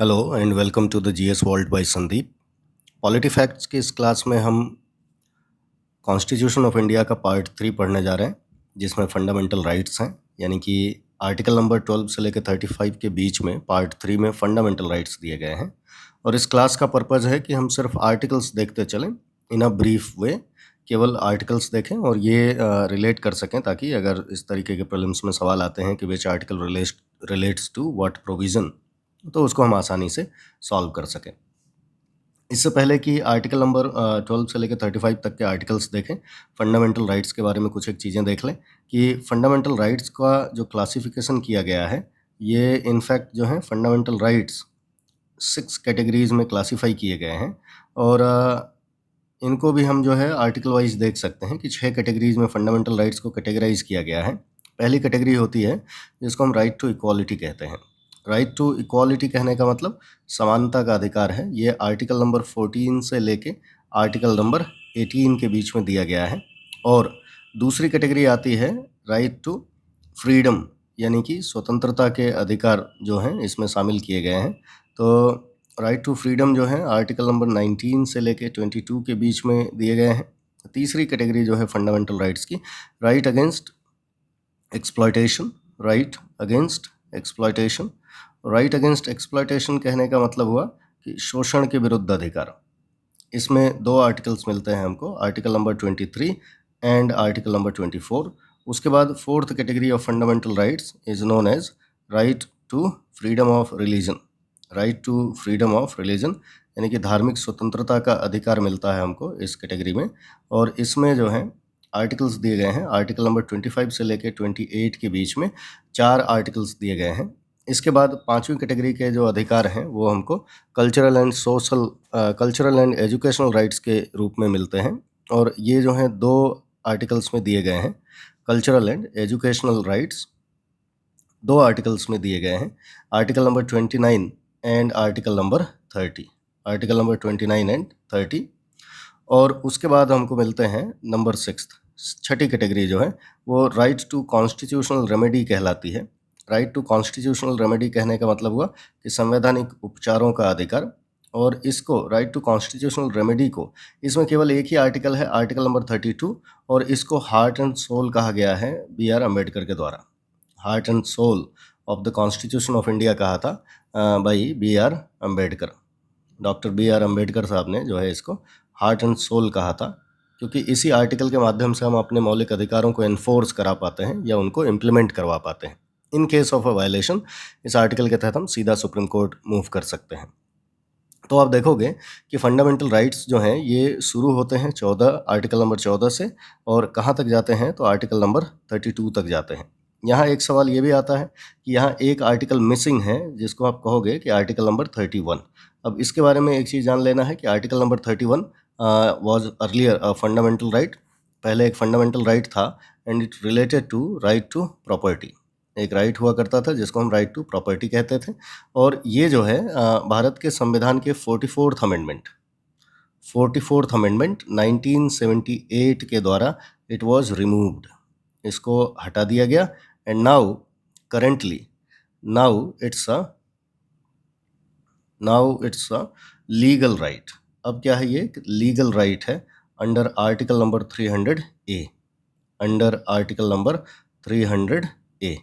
Hello and welcome to the GS world by Sandeep. Polity facts की इस class में हम कॉन्स्टिट्यूशन ऑफ इंडिया का पार्ट 3 पढ़ने जा रहे हैं, जिसमें फंडामेंटल राइट्स हैं। यानी कि आर्टिकल नंबर 12 से लेकर 35 के बीच में पार्ट 3 में फंडामेंटल राइट्स दिए गए हैं। और इस क्लास का पर्पज़ है कि हम सिर्फ आर्टिकल्स देखते चलें इन अ ब्रीफ वे, केवल आर्टिकल्स देखें और ये रिलेट कर सकें, ताकि अगर इस तरीके के प्रीलिम्स में सवाल आते हैं कि which article relates to what provision, तो उसको हम आसानी से सॉल्व कर सकें। इससे पहले कि आर्टिकल नंबर 12 से लेकर 35 तक के आर्टिकल्स देखें, फंडामेंटल राइट्स के बारे में कुछ एक चीज़ें देख लें कि फंडामेंटल राइट्स का जो क्लासिफिकेशन किया गया है, ये इनफैक्ट जो है फंडामेंटल राइट्स 6 कैटेगरीज़ में क्लासीफाई किए गए हैं। और इनको भी हम जो है आर्टिकल वाइज देख सकते हैं कि 6 कैटेगरीज़ में फंडामेंटल राइट्स को कैटेगराइज किया गया है। पहली कैटेगरी होती है जिसको हम राइट टू इक्वालिटी कहते हैं। राइट टू इक्वालिटी कहने का मतलब समानता का अधिकार है। ये आर्टिकल नंबर 14 से लेके आर्टिकल नंबर 18 के बीच में दिया गया है। और दूसरी कैटेगरी आती है राइट टू फ्रीडम, यानी कि स्वतंत्रता के अधिकार जो हैं इसमें शामिल किए गए हैं। तो राइट टू फ्रीडम जो है आर्टिकल नंबर 19 से लेके 22 के बीच में दिए गए हैं। तीसरी कैटेगरी जो है फंडामेंटल राइट्स की, right against exploitation. Right against exploitation, right against exploitation कहने का मतलब हुआ कि शोषण के विरुद्ध अधिकार। इसमें 2 आर्टिकल्स मिलते हैं हमको, article number 23 and article number 24। उसके बाद fourth category of fundamental rights is known as right to freedom of religion. Right to freedom of religion यानी कि धार्मिक स्वतंत्रता का अधिकार मिलता है हमको इस कैटेगरी में। और इसमें जो है आर्टिकल्स दिए गए हैं, आर्टिकल नंबर 25 से लेकर 28 के बीच में 4 आर्टिकल्स दिए गए हैं। इसके बाद 5वीं कैटेगरी के जो अधिकार हैं वो हमको कल्चरल एंड एजुकेशनल राइट्स के रूप में मिलते हैं। और ये जो हैं 2 आर्टिकल्स में दिए गए हैं। Cultural and educational rights 2 articles में दिए गए हैं, article number 29 and article number 30। Article number 29 and 30। और उसके बाद हमको मिलते हैं नंबर 6, छठी कैटेगरी जो है वो राइट टू कॉन्स्टिट्यूशनल रेमेडी कहलाती है। राइट टू कॉन्स्टिट्यूशनल रेमेडी कहने का मतलब हुआ कि संवैधानिक उपचारों का अधिकार। और इसको राइट टू कॉन्स्टिट्यूशनल रेमेडी को, इसमें केवल एक ही आर्टिकल है, आर्टिकल नंबर 32, और इसको हार्ट एंड सोल कहा गया है B.R. अम्बेडकर के द्वारा। Heart and soul of the constitution of India कहा था by B.R. Ambedkar. Doctor B.R. Ambedkar साहब ने जो है इसको हार्ट एंड सोल कहा था, क्योंकि इसी आर्टिकल के माध्यम से हम अपने मौलिक अधिकारों को एनफोर्स करा पाते हैं या उनको इम्प्लीमेंट करवा पाते हैं। In case of a violation इस आर्टिकल के तहत हम सीधा सुप्रीम कोर्ट मूव कर सकते हैं। तो आप देखोगे कि फंडामेंटल राइट्स जो हैं ये शुरू होते हैं आर्टिकल नंबर 14 से, और कहाँ तक जाते हैं तो आर्टिकल नंबर 32 तक जाते हैं। यहाँ एक सवाल ये भी आता है कि यहाँ एक आर्टिकल मिसिंग है, जिसको आप कहोगे कि आर्टिकल नंबर 31। अब इसके बारे में एक चीज़ जान लेना है कि article number 31 was earlier a fundamental right. पहले एक फंडामेंटल राइट था and it related to right to property. एक राइट हुआ करता था जिसको हम राइट टू प्रॉपर्टी कहते थे। और ये जो है भारत के संविधान के 44th अमेंडमेंट 1978 के द्वारा इट वाज रिमूव्ड। इसको हटा दिया गया and now it's a legal right. अब क्या है, ये लीगल राइट है under article number 300A। Under article number 300A,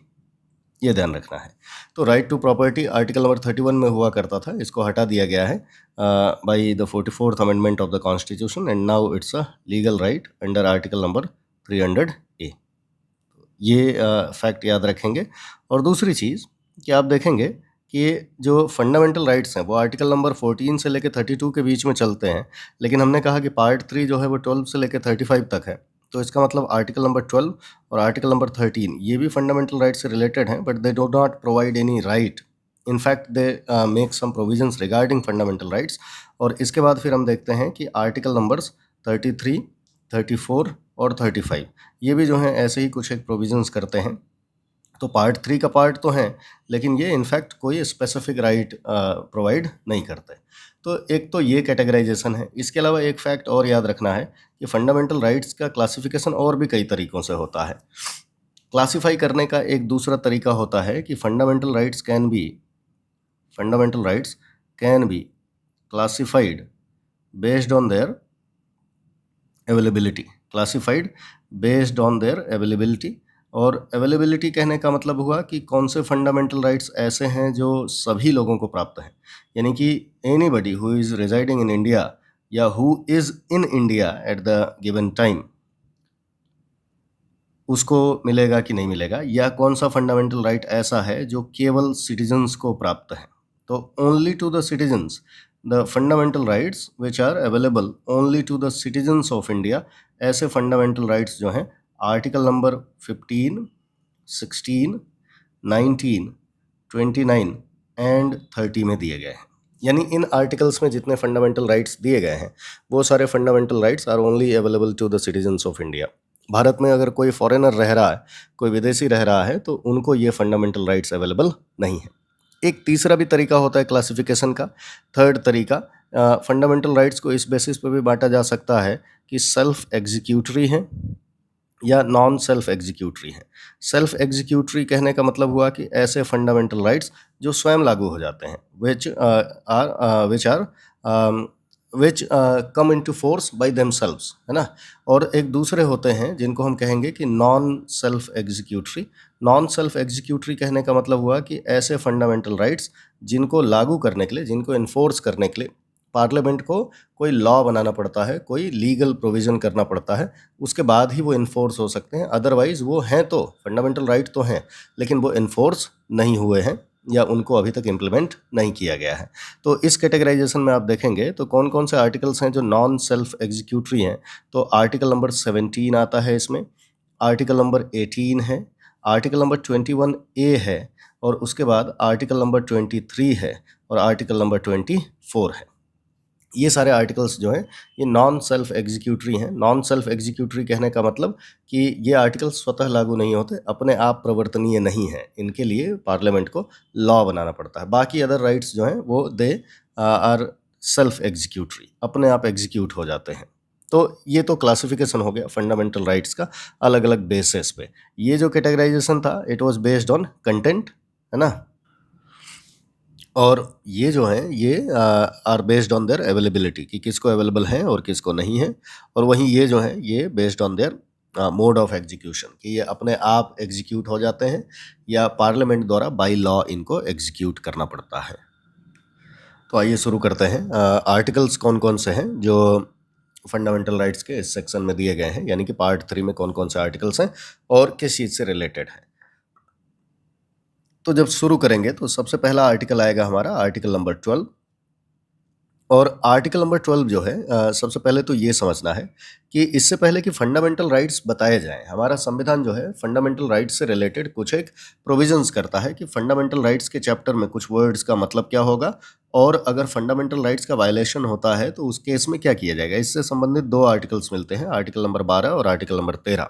ये ध्यान रखना है। तो right to property article number 31 में हुआ करता था, इसको हटा दिया गया है by the 44th amendment of the constitution and now it's a legal right under article number 300A। ये फैक्ट याद रखेंगे। और दूसरी चीज़ कि आप देखेंगे कि जो फंडामेंटल राइट्स हैं वो आर्टिकल नंबर 14 से लेकर 32 के बीच में चलते हैं, लेकिन हमने कहा कि पार्ट 3 जो है वो 12 से लेकर 35 तक है। तो इसका मतलब आर्टिकल नंबर 12 और आर्टिकल नंबर 13 ये भी फंडामेंटल राइट से रिलेटेड हैं, but they do not provide any right. In fact they make some provisions regarding fundamental rights. और इसके बाद फिर हम देखते हैं कि आर्टिकल नंबर्स 33, 34 और 35 ये भी जो हैं ऐसे ही कुछ एक प्रोविजंस करते हैं। तो पार्ट 3 का पार्ट तो हैं, लेकिन ये इनफैक्ट कोई स्पेसिफिक राइट प्रोवाइड नहीं करते। तो एक तो ये कैटेगराइजेशन है। इसके अलावा एक फैक्ट और याद रखना है कि फंडामेंटल राइट्स का क्लासिफिकेशन और भी कई तरीक़ों से होता है। क्लासिफाई करने का एक दूसरा तरीका होता है कि fundamental rights can be classified based on their availability, classified based on their availability। और अवेलेबिलिटी कहने का मतलब हुआ कि कौन से फंडामेंटल राइट्स ऐसे हैं जो सभी लोगों को प्राप्त हैं, यानी कि anybody who is residing in India या who is in India at the given time, उसको मिलेगा कि नहीं मिलेगा, या कौन सा फंडामेंटल राइट ऐसा है जो केवल सिटीजन्स को प्राप्त है। तो only to the citizens the fundamental rights which are available only to the citizens of India, ऐसे फंडामेंटल राइट्स जो हैं आर्टिकल नंबर 15, 16, 19, 29 एंड 30 में दिए गए हैं। यानी इन आर्टिकल्स में जितने फंडामेंटल राइट्स दिए गए हैं वो सारे fundamental rights are only available to the citizens of India. भारत में अगर कोई फॉरेनर रह रहा है, कोई विदेशी रह रहा है, तो उनको ये फंडामेंटल राइट्स अवेलेबल नहीं है। एक तीसरा भी तरीका होता है क्लासिफिकेशन का, थर्ड तरीका, फंडामेंटल राइट्स को इस बेसिस पर भी बांटा जा सकता है कि सेल्फ एग्जीक्यूटरी हैं या नॉन सेल्फ एग्जीक्यूटरी हैं। सेल्फ एग्जीक्यूटरी कहने का मतलब हुआ कि ऐसे फंडामेंटल राइट्स जो स्वयं लागू हो जाते हैं, which come into force by themselves, है ना। और एक दूसरे होते हैं जिनको हम कहेंगे कि non self executory. Non self executory कहने का मतलब हुआ कि ऐसे फंडामेंटल राइट्स जिनको लागू करने के लिए, जिनको इन्फोर्स करने के लिए पार्लियामेंट को कोई लॉ बनाना पड़ता है, कोई लीगल प्रोविज़न करना पड़ता है, उसके बाद ही वो इन्फोर्स हो सकते हैं। अदरवाइज़ वो हैं तो फंडामेंटल राइट तो हैं, लेकिन वो इन्फोर्स नहीं हुए हैं या उनको अभी तक इम्प्लीमेंट नहीं किया गया है। तो इस कैटेगराइजेशन में आप देखेंगे तो कौन कौन से आर्टिकल्स हैं जो नॉन सेल्फ एग्जीक्यूटरी हैं। तो आर्टिकल नंबर 17 आता है इसमें, आर्टिकल नंबर 18 है, आर्टिकल नंबर 21A है, और उसके बाद आर्टिकल नंबर 23 है और आर्टिकल नंबर 24 है। ये सारे आर्टिकल्स जो हैं ये नॉन सेल्फ एग्जीक्यूटरी हैं। नॉन सेल्फ एग्जीक्यूटरी कहने का मतलब कि ये आर्टिकल्स स्वतः लागू नहीं होते, अपने आप प्रवर्तनीय नहीं हैं, इनके लिए पार्लियामेंट को लॉ बनाना पड़ता है। बाकी अदर राइट्स जो हैं वो दे आर सेल्फ एग्जीक्यूटरी, अपने आप एग्जीक्यूट हो जाते हैं। तो ये तो क्लासिफिकेशन हो गया फंडामेंटल राइट्स का अलग अलग बेसिस पे। ये जो कैटेगराइजेशन था it was based on content, है ना, और ये जो है ये are based on their availability कि किसको अवेलेबल है और किसको नहीं है। और वहीं ये जो है ये based on there mode of execution कि ये अपने आप एग्जीक्यूट हो जाते हैं या पार्लियामेंट द्वारा बाय लॉ इनको एग्जीक्यूट करना पड़ता है। तो आइए शुरू करते हैं। आर्टिकल्स कौन कौन से हैं जो फंडामेंटल राइट्स के इस सेक्शन में दिए गए हैं, यानी कि पार्ट 3 में कौन कौन से आर्टिकल्स हैं और किस चीज़ से रिलेटेड है। तो जब शुरू करेंगे तो सबसे पहला आर्टिकल आएगा हमारा आर्टिकल नंबर 12। और आर्टिकल नंबर 12 जो है सबसे पहले तो ये समझना है कि इससे पहले कि फंडामेंटल राइट्स बताए जाएं, हमारा संविधान जो है फंडामेंटल राइट्स से रिलेटेड कुछ एक प्रोविजंस करता है कि फंडामेंटल राइट्स के चैप्टर में कुछ वर्ड्स का मतलब क्या होगा और अगर फंडामेंटल राइट्स का वायलेशन होता है तो उस केस में क्या किया जाएगा। इससे संबंधित दो आर्टिकल्स मिलते हैं, आर्टिकल नंबर 12 और आर्टिकल नंबर 13।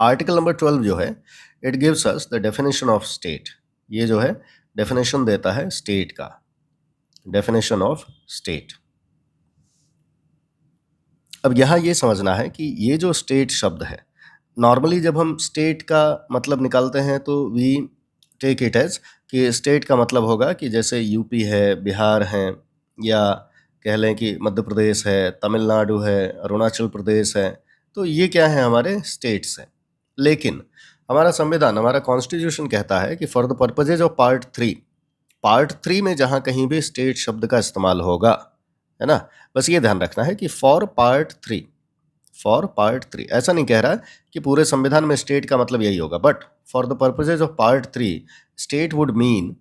आर्टिकल नंबर 12 जो है it gives us the definition of state. ये जो है डेफिनेशन देता है स्टेट का, डेफिनेशन ऑफ स्टेट। अब यहाँ ये समझना है कि ये जो स्टेट शब्द है, नॉर्मली जब हम स्टेट का मतलब निकालते हैं तो वी टेक इट एज कि स्टेट का मतलब होगा कि जैसे यूपी है, बिहार है, या कह लें कि मध्य प्रदेश है, तमिलनाडु है, अरुणाचल प्रदेश है, तो ये क्या है हमारे स्टेट्स हैं। लेकिन हमारा संविधान, हमारा कॉन्स्टिट्यूशन कहता है कि for the purposes of part 3 में जहाँ कहीं भी स्टेट शब्द का इस्तेमाल होगा, है ना, बस ये ध्यान रखना है कि फॉर पार्ट 3 ऐसा नहीं कह रहा कि पूरे संविधान में स्टेट का मतलब यही होगा, but for the purposes of part 3 state would mean,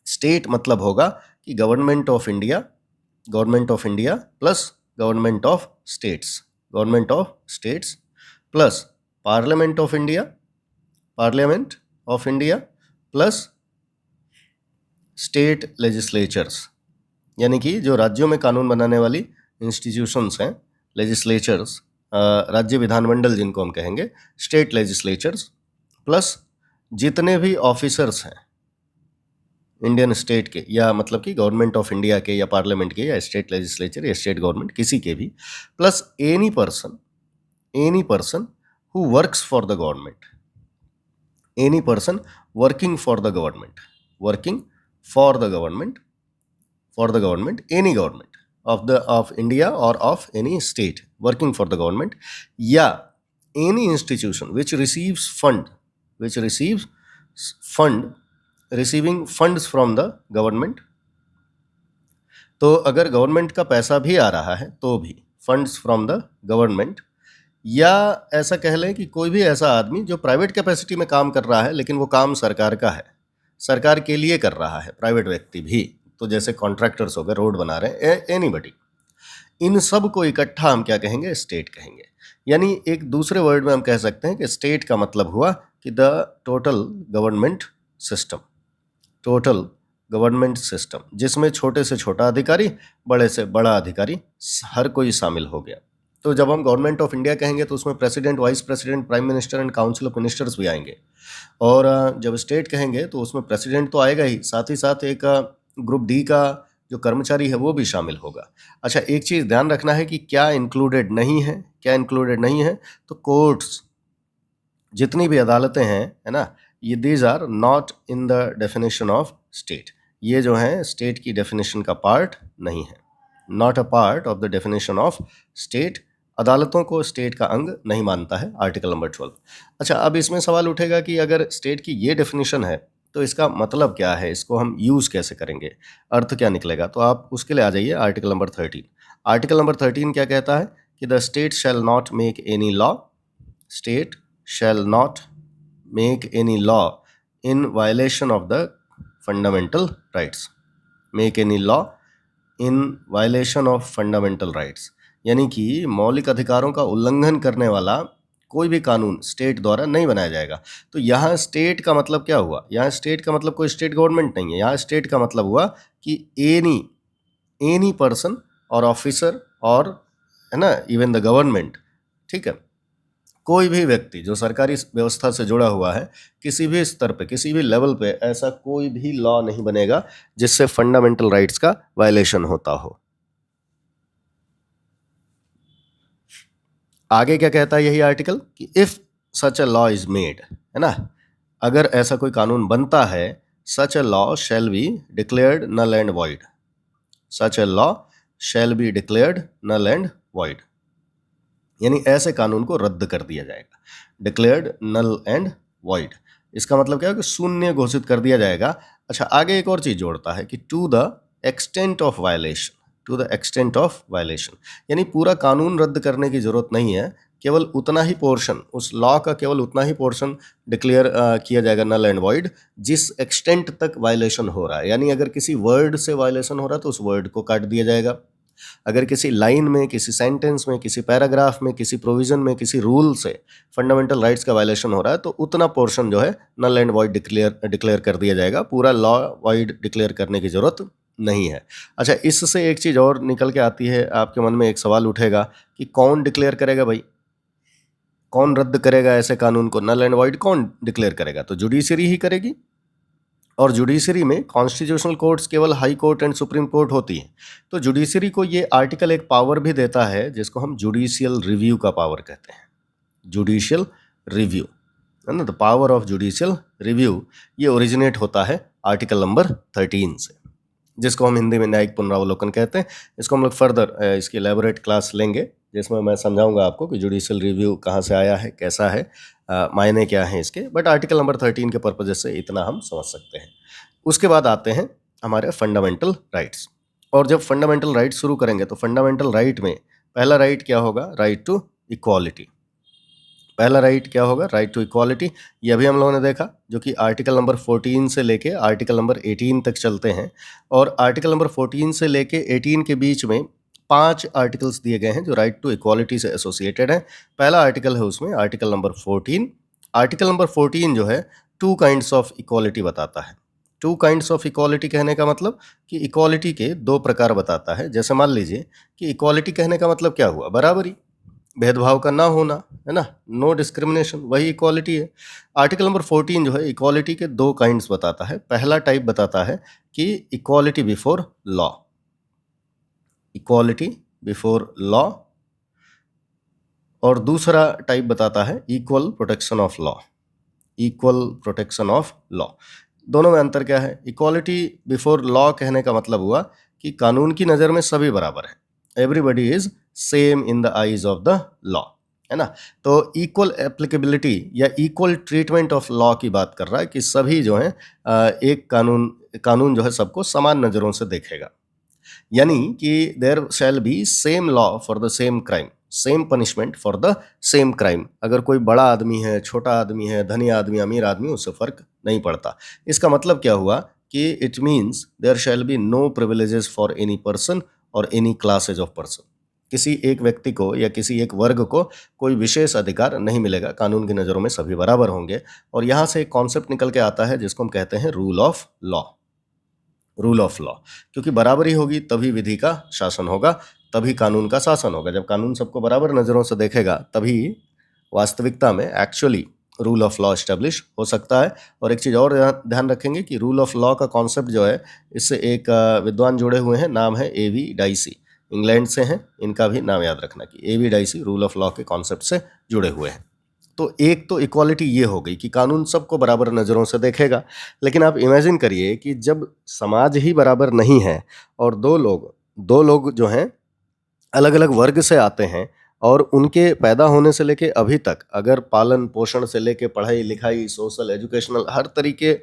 state मतलब होगा कि government of India plus government of states plus parliament of India plus state legislatures, यानी कि जो राज्यों में कानून बनाने वाली इंस्टीट्यूशंस हैं, लेजिस्लेचर्स, राज्य विधानमंडल जिनको हम कहेंगे, स्टेट लेजिस्लेचर्स प्लस जितने भी ऑफिसर्स हैं इंडियन स्टेट के, या मतलब कि गवर्नमेंट ऑफ इंडिया के या पार्लियामेंट के या स्टेट लेजिस्लेचर या स्टेट गवर्नमेंट किसी के भी, plus any person who works for the government, any person working for the government for the government, any government of India or of any state working for the government, या any institution which receives receiving funds from the government. तो अगर government का पैसा भी आ रहा है तो भी फंड्स फ्रॉम द गवर्नमेंट, या ऐसा कह लें कि कोई भी ऐसा आदमी जो प्राइवेट कैपेसिटी में काम कर रहा है लेकिन वो काम सरकार का है, सरकार के लिए कर रहा है, प्राइवेट व्यक्ति भी, तो जैसे कॉन्ट्रैक्टर्स हो गए, रोड बना रहे हैं, एनीबडी, इन सब को इकट्ठा हम क्या कहेंगे? स्टेट कहेंगे। यानी एक दूसरे वर्ड में हम कह सकते हैं कि स्टेट का मतलब हुआ कि द टोटल गवर्नमेंट सिस्टम, जिसमें छोटे से छोटा अधिकारी, बड़े से बड़ा अधिकारी, हर कोई शामिल हो गया। तो जब हम गवर्नमेंट ऑफ इंडिया कहेंगे तो उसमें president, vice president, prime minister and council of ministers भी आएंगे। और जब स्टेट कहेंगे तो उसमें प्रेसिडेंट तो आएगा ही, साथ ही साथ एक ग्रुप डी का जो कर्मचारी है वो भी शामिल होगा। अच्छा, एक चीज़ ध्यान रखना है कि क्या इंक्लूडेड नहीं है, तो कोर्ट्स, जितनी भी अदालतें हैं, है ना, ये these are not in the definition of state. ये जो है स्टेट की डेफिनेशन का पार्ट नहीं है, not a part of the definition of state. अदालतों को स्टेट का अंग नहीं मानता है, आर्टिकल नंबर 12। अच्छा, अब इसमें सवाल उठेगा कि अगर स्टेट की ये डेफिनेशन है तो इसका मतलब क्या है, इसको हम यूज़ कैसे करेंगे, अर्थ क्या निकलेगा? तो आप उसके लिए आ जाइए आर्टिकल नंबर 13। आर्टिकल नंबर 13 क्या कहता है कि the state shall not make any law, state shall not make any law in violation of the fundamental rights, make any law in violation of fundamental rights, यानी कि मौलिक अधिकारों का उल्लंघन करने वाला कोई भी कानून स्टेट द्वारा नहीं बनाया जाएगा। तो यहाँ स्टेट का मतलब क्या हुआ? यहाँ स्टेट का मतलब कोई स्टेट गवर्नमेंट नहीं है, यहाँ स्टेट का मतलब हुआ कि एनी पर्सन और ऑफिसर, और है ना, इवन द गवर्नमेंट, ठीक है, कोई भी व्यक्ति जो सरकारी व्यवस्था से जुड़ा हुआ है, किसी भी स्तर पे, किसी भी लेवल पे, ऐसा कोई भी लॉ नहीं बनेगा जिससे फंडामेंटल राइट्स का वायलेशन होता हो। आगे क्या कहता है यही आर्टिकल कि if such a law is made, है ना, अगर ऐसा कोई कानून बनता है, such a law shall be declared null and void, such a law shall be declared null and void, यानी ऐसे कानून को रद्द कर दिया जाएगा। डिक्लेयर्ड नल एंड वॉइड, इसका मतलब क्या है कि शून्य घोषित कर दिया जाएगा। अच्छा, आगे एक और चीज़ जोड़ता है कि to the extent of violation, यानी पूरा कानून रद्द करने की ज़रूरत नहीं है, केवल उतना ही पोर्शन, उस लॉ का केवल उतना ही पोर्शन डिक्लेयर किया जाएगा नल एंड वॉइड जिस एक्सटेंट तक वायलेशन हो रहा है। यानी अगर किसी वर्ड से वायलेशन हो रहा है तो उस वर्ड को काट दिया जाएगा, अगर किसी लाइन में, किसी सेंटेंस में, किसी पैराग्राफ में, किसी प्रोविजन में, किसी रूल से फंडामेंटल राइट्स का वायलेशन हो रहा है तो उतना पोर्शन जो है नल एंड वॉइड डिक्लेयर कर दिया जाएगा, पूरा लॉ वॉइड डिक्लेयर करने की ज़रूरत नहीं है। अच्छा, इससे एक चीज़ और निकल के आती है, आपके मन में एक सवाल उठेगा कि कौन डिक्लेयर करेगा भाई, कौन रद्द करेगा ऐसे कानून को? नल एंड वॉइड कौन डिक्लेयर करेगा? तो जुडिशरी ही करेगी, और जुडिशरी में कॉन्स्टिट्यूशनल कोर्ट्स केवल high court and supreme court होती है। तो जुडिशरी को ये आर्टिकल एक पावर भी देता है जिसको हम जुडिशियल रिव्यू का पावर कहते हैं। जुडिशियल रिव्यू, है ना, the power of judicial review, ये ओरिजिनेट होता है आर्टिकल नंबर 13 से, जिसको हम हिंदी में न्यायिक पुनरावलोकन कहते हैं। इसको हम लोग फर्दर इसकी एलैबोरेट क्लास लेंगे जिसमें मैं समझाऊंगा आपको कि जुडिशियल रिव्यू कहाँ से आया है, कैसा है, मायने क्या हैं इसके, बट आर्टिकल नंबर 13 के पर्पज से इतना हम समझ सकते हैं। उसके बाद आते हैं हमारे फंडामेंटल राइट्स, और जब फंडामेंटल राइट शुरू करेंगे तो फंडामेंटल राइट में पहला राइट क्या होगा? Right to equality. पहला राइट क्या होगा? Right to equality. ये अभी हम लोगों ने देखा, जो कि आर्टिकल नंबर 14 से लेके आर्टिकल नंबर 18 तक चलते हैं, और आर्टिकल नंबर 14 से लेके 18 के बीच में 5 आर्टिकल्स दिए गए हैं जो राइट टू इक्वालिटी से एसोसिएटेड हैं। पहला आर्टिकल है उसमें आर्टिकल नंबर 14। आर्टिकल नंबर 14 जो है 2 काइंड्स ऑफ इक्वालिटी बताता है। 2 काइंड्स ऑफ इक्वालिटी कहने का मतलब कि इक्वालिटी के 2 प्रकार बताता है। जैसे मान लीजिए कि इक्वालिटी कहने का मतलब क्या हुआ? बराबरी, भेदभाव का ना होना, है ना, नो डिस्क्रिमिनेशन, वही इक्वालिटी है। आर्टिकल नंबर 14 जो है इक्वालिटी के 2 काइंड्स बताता है। पहला टाइप बताता है कि equality before law, equality before law, और दूसरा टाइप बताता है equal protection of law, equal protection of law. दोनों में अंतर क्या है? इक्वालिटी बिफोर लॉ कहने का मतलब हुआ कि कानून की नज़र में सभी बराबर है, everybody is same in the eyes of the law, है ना। तो इक्वल एप्लीकेबिलिटी या इक्वल ट्रीटमेंट ऑफ लॉ की बात कर रहा है कि सभी जो है एक कानून जो है सबको समान नज़रों से देखेगा, यानी कि there shall be same law for the same crime, same punishment for the same crime. अगर कोई बड़ा आदमी है, छोटा आदमी है, धनी आदमी, अमीर आदमी, उससे फर्क नहीं पड़ता। इसका मतलब क्या हुआ कि it means there shall be no privileges for any person और एनी क्लासेज ऑफ पर्सन। किसी एक व्यक्ति को या किसी एक वर्ग को कोई विशेष अधिकार नहीं मिलेगा, कानून की नज़रों में सभी बराबर होंगे। और यहाँ से एक कॉन्सेप्ट निकल के आता है जिसको हम कहते हैं rule of law, rule of law. क्योंकि बराबरी होगी तभी विधि का शासन होगा, तभी कानून का शासन होगा। जब कानून सबको बराबर नज़रों से देखेगा तभी वास्तविकता में actually rule of law establish हो सकता है। और एक चीज़ और ध्यान रखेंगे कि रूल ऑफ लॉ का कॉन्सेप्ट जो है, इससे एक विद्वान जुड़े हुए हैं, नाम है A.V. डाइसी, इंग्लैंड से हैं। इनका भी नाम याद रखना कि A.V. Dicey rule of law के कॉन्सेप्ट से जुड़े हुए हैं। तो एक तो इक्वालिटी ये हो गई कि कानून सबको बराबर नज़रों से देखेगा। लेकिन आप इमेजिन करिए कि जब समाज ही बराबर नहीं है और दो लोग जो हैं अलग अलग वर्ग से आते हैं और उनके पैदा होने से लेके अभी तक अगर पालन पोषण से लेके पढ़ाई लिखाई, सोशल, एजुकेशनल, हर तरीके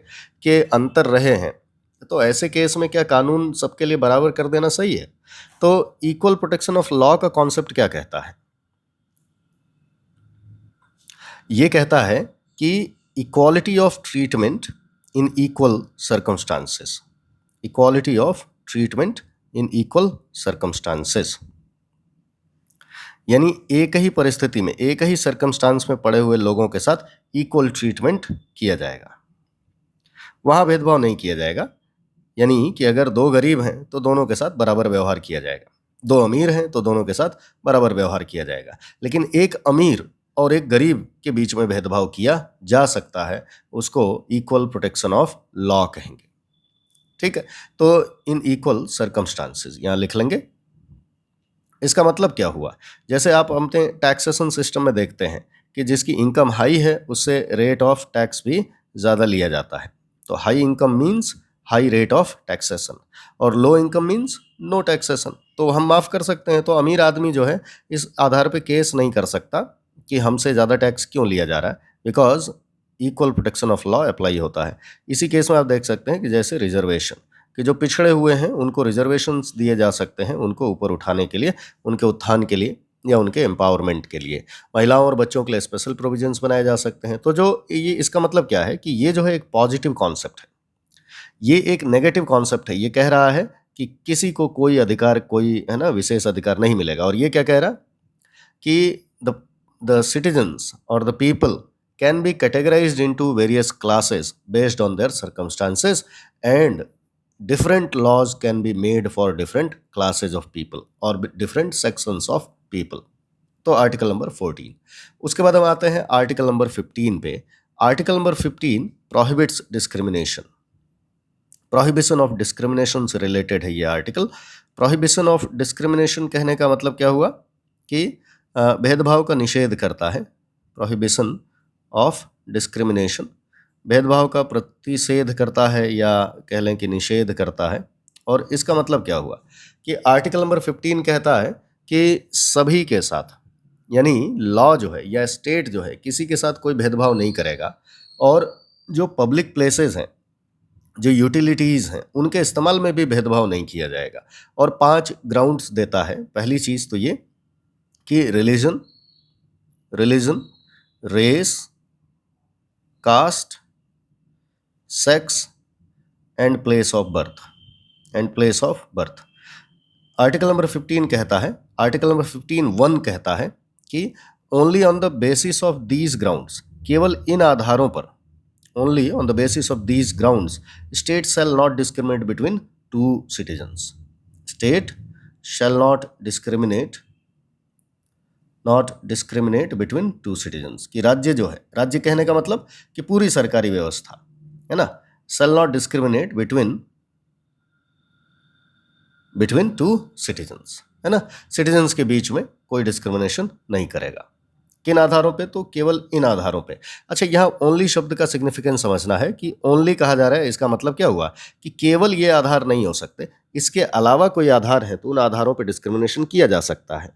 के अंतर रहे हैं, तो ऐसे केस में क्या कानून सबके लिए बराबर कर देना सही है? तो इक्वल प्रोटेक्शन ऑफ लॉ का कॉन्सेप्ट क्या कहता है? ये कहता है कि equality of treatment in equal circumstances, equality of treatment in equal circumstances, यानी एक ही परिस्थिति में, एक ही सर्कमस्टांस में पड़े हुए लोगों के साथ इक्वल ट्रीटमेंट किया जाएगा, वहाँ भेदभाव नहीं किया जाएगा। यानी कि अगर दो गरीब हैं तो दोनों के साथ बराबर व्यवहार किया जाएगा, दो अमीर हैं तो दोनों के साथ बराबर व्यवहार किया जाएगा। लेकिन एक अमीर और एक गरीब के बीच में भेदभाव किया जा सकता है, उसको इक्वल प्रोटेक्शन ऑफ लॉ कहेंगे। ठीक है, तो इन इक्वल सर्कमस्टांसेस यहाँ लिख लेंगे। इसका मतलब क्या हुआ? जैसे आप अपने टैक्सेशन सिस्टम में देखते हैं कि जिसकी इनकम हाई है उससे रेट ऑफ टैक्स भी ज़्यादा लिया जाता है। तो high income means high rate of taxation और low income means no taxation. तो हम माफ़ कर सकते हैं। तो अमीर आदमी जो है इस आधार पे केस नहीं कर सकता कि हमसे ज़्यादा टैक्स क्यों लिया जा रहा है, because equal protection of law apply होता है। इसी केस में आप देख सकते हैं कि जैसे रिजर्वेशन, कि जो पिछड़े हुए हैं उनको रिजर्वेशंस दिए जा सकते हैं, उनको ऊपर उठाने के लिए, उनके उत्थान के लिए या उनके एम्पावरमेंट के लिए। महिलाओं और बच्चों के लिए स्पेशल प्रोविजंस बनाए जा सकते हैं। तो जो ये इसका मतलब क्या है कि ये जो है एक पॉजिटिव कॉन्सेप्ट है, ये एक नेगेटिव कॉन्सेप्ट है। ये कह रहा है कि किसी को कोई अधिकार, कोई है ना विशेष अधिकार नहीं मिलेगा। और ये क्या कह रहा कि the citizens or the people can be categorized into various classes based on their circumstances and different laws can be made for different classes of people or different sections of people। तो article number 14। उसके बाद हम आते हैं article number 15 पे। Article number 15 prohibits discrimination, prohibition of discrimination से related है ये आर्टिकल। प्रोहिबिशन ऑफ डिस्क्रिमिनेशन कहने का मतलब क्या हुआ कि भेदभाव का निषेध करता है। प्रोहिबिशन ऑफ डिस्क्रिमिनेशन भेदभाव का प्रतिषेध करता है या कह लें कि निषेध करता है। और इसका मतलब क्या हुआ कि आर्टिकल नंबर 15 कहता है कि सभी के साथ, यानी लॉ जो है या स्टेट जो है किसी के साथ कोई भेदभाव नहीं करेगा। और जो पब्लिक प्लेसेस हैं, जो यूटिलिटीज़ हैं, उनके इस्तेमाल में भी भेदभाव नहीं किया जाएगा। और 5 ग्राउंड्स देता है। पहली चीज़ तो ये कि religion, race, caste, sex and place of birth. Article number 15 कहता है, आर्टिकल नंबर 15(1) कहता है कि only on the basis of these grounds, केवल इन आधारों पर, only on the basis of these grounds state shall not discriminate between 2 citizens. State shall not discriminate between 2 citizens. कि राज्य जो है, राज्य कहने का मतलब कि पूरी सरकारी व्यवस्था है ना, शैल नॉट डिस्क्रिमिनेट बिटवीन 2 सिटीजन्स, है ना। सिटीजन्स के बीच में कोई डिस्क्रिमिनेशन नहीं करेगा। किन आधारों पे? तो केवल इन आधारों पे। अच्छा, यहाँ ओनली शब्द का सिग्निफिकेंस समझना है कि ओनली कहा जा रहा है, इसका मतलब क्या हुआ कि केवल ये आधार नहीं हो सकते, इसके अलावा कोई आधार है तो उन आधारों पर डिस्क्रिमिनेशन किया जा सकता है।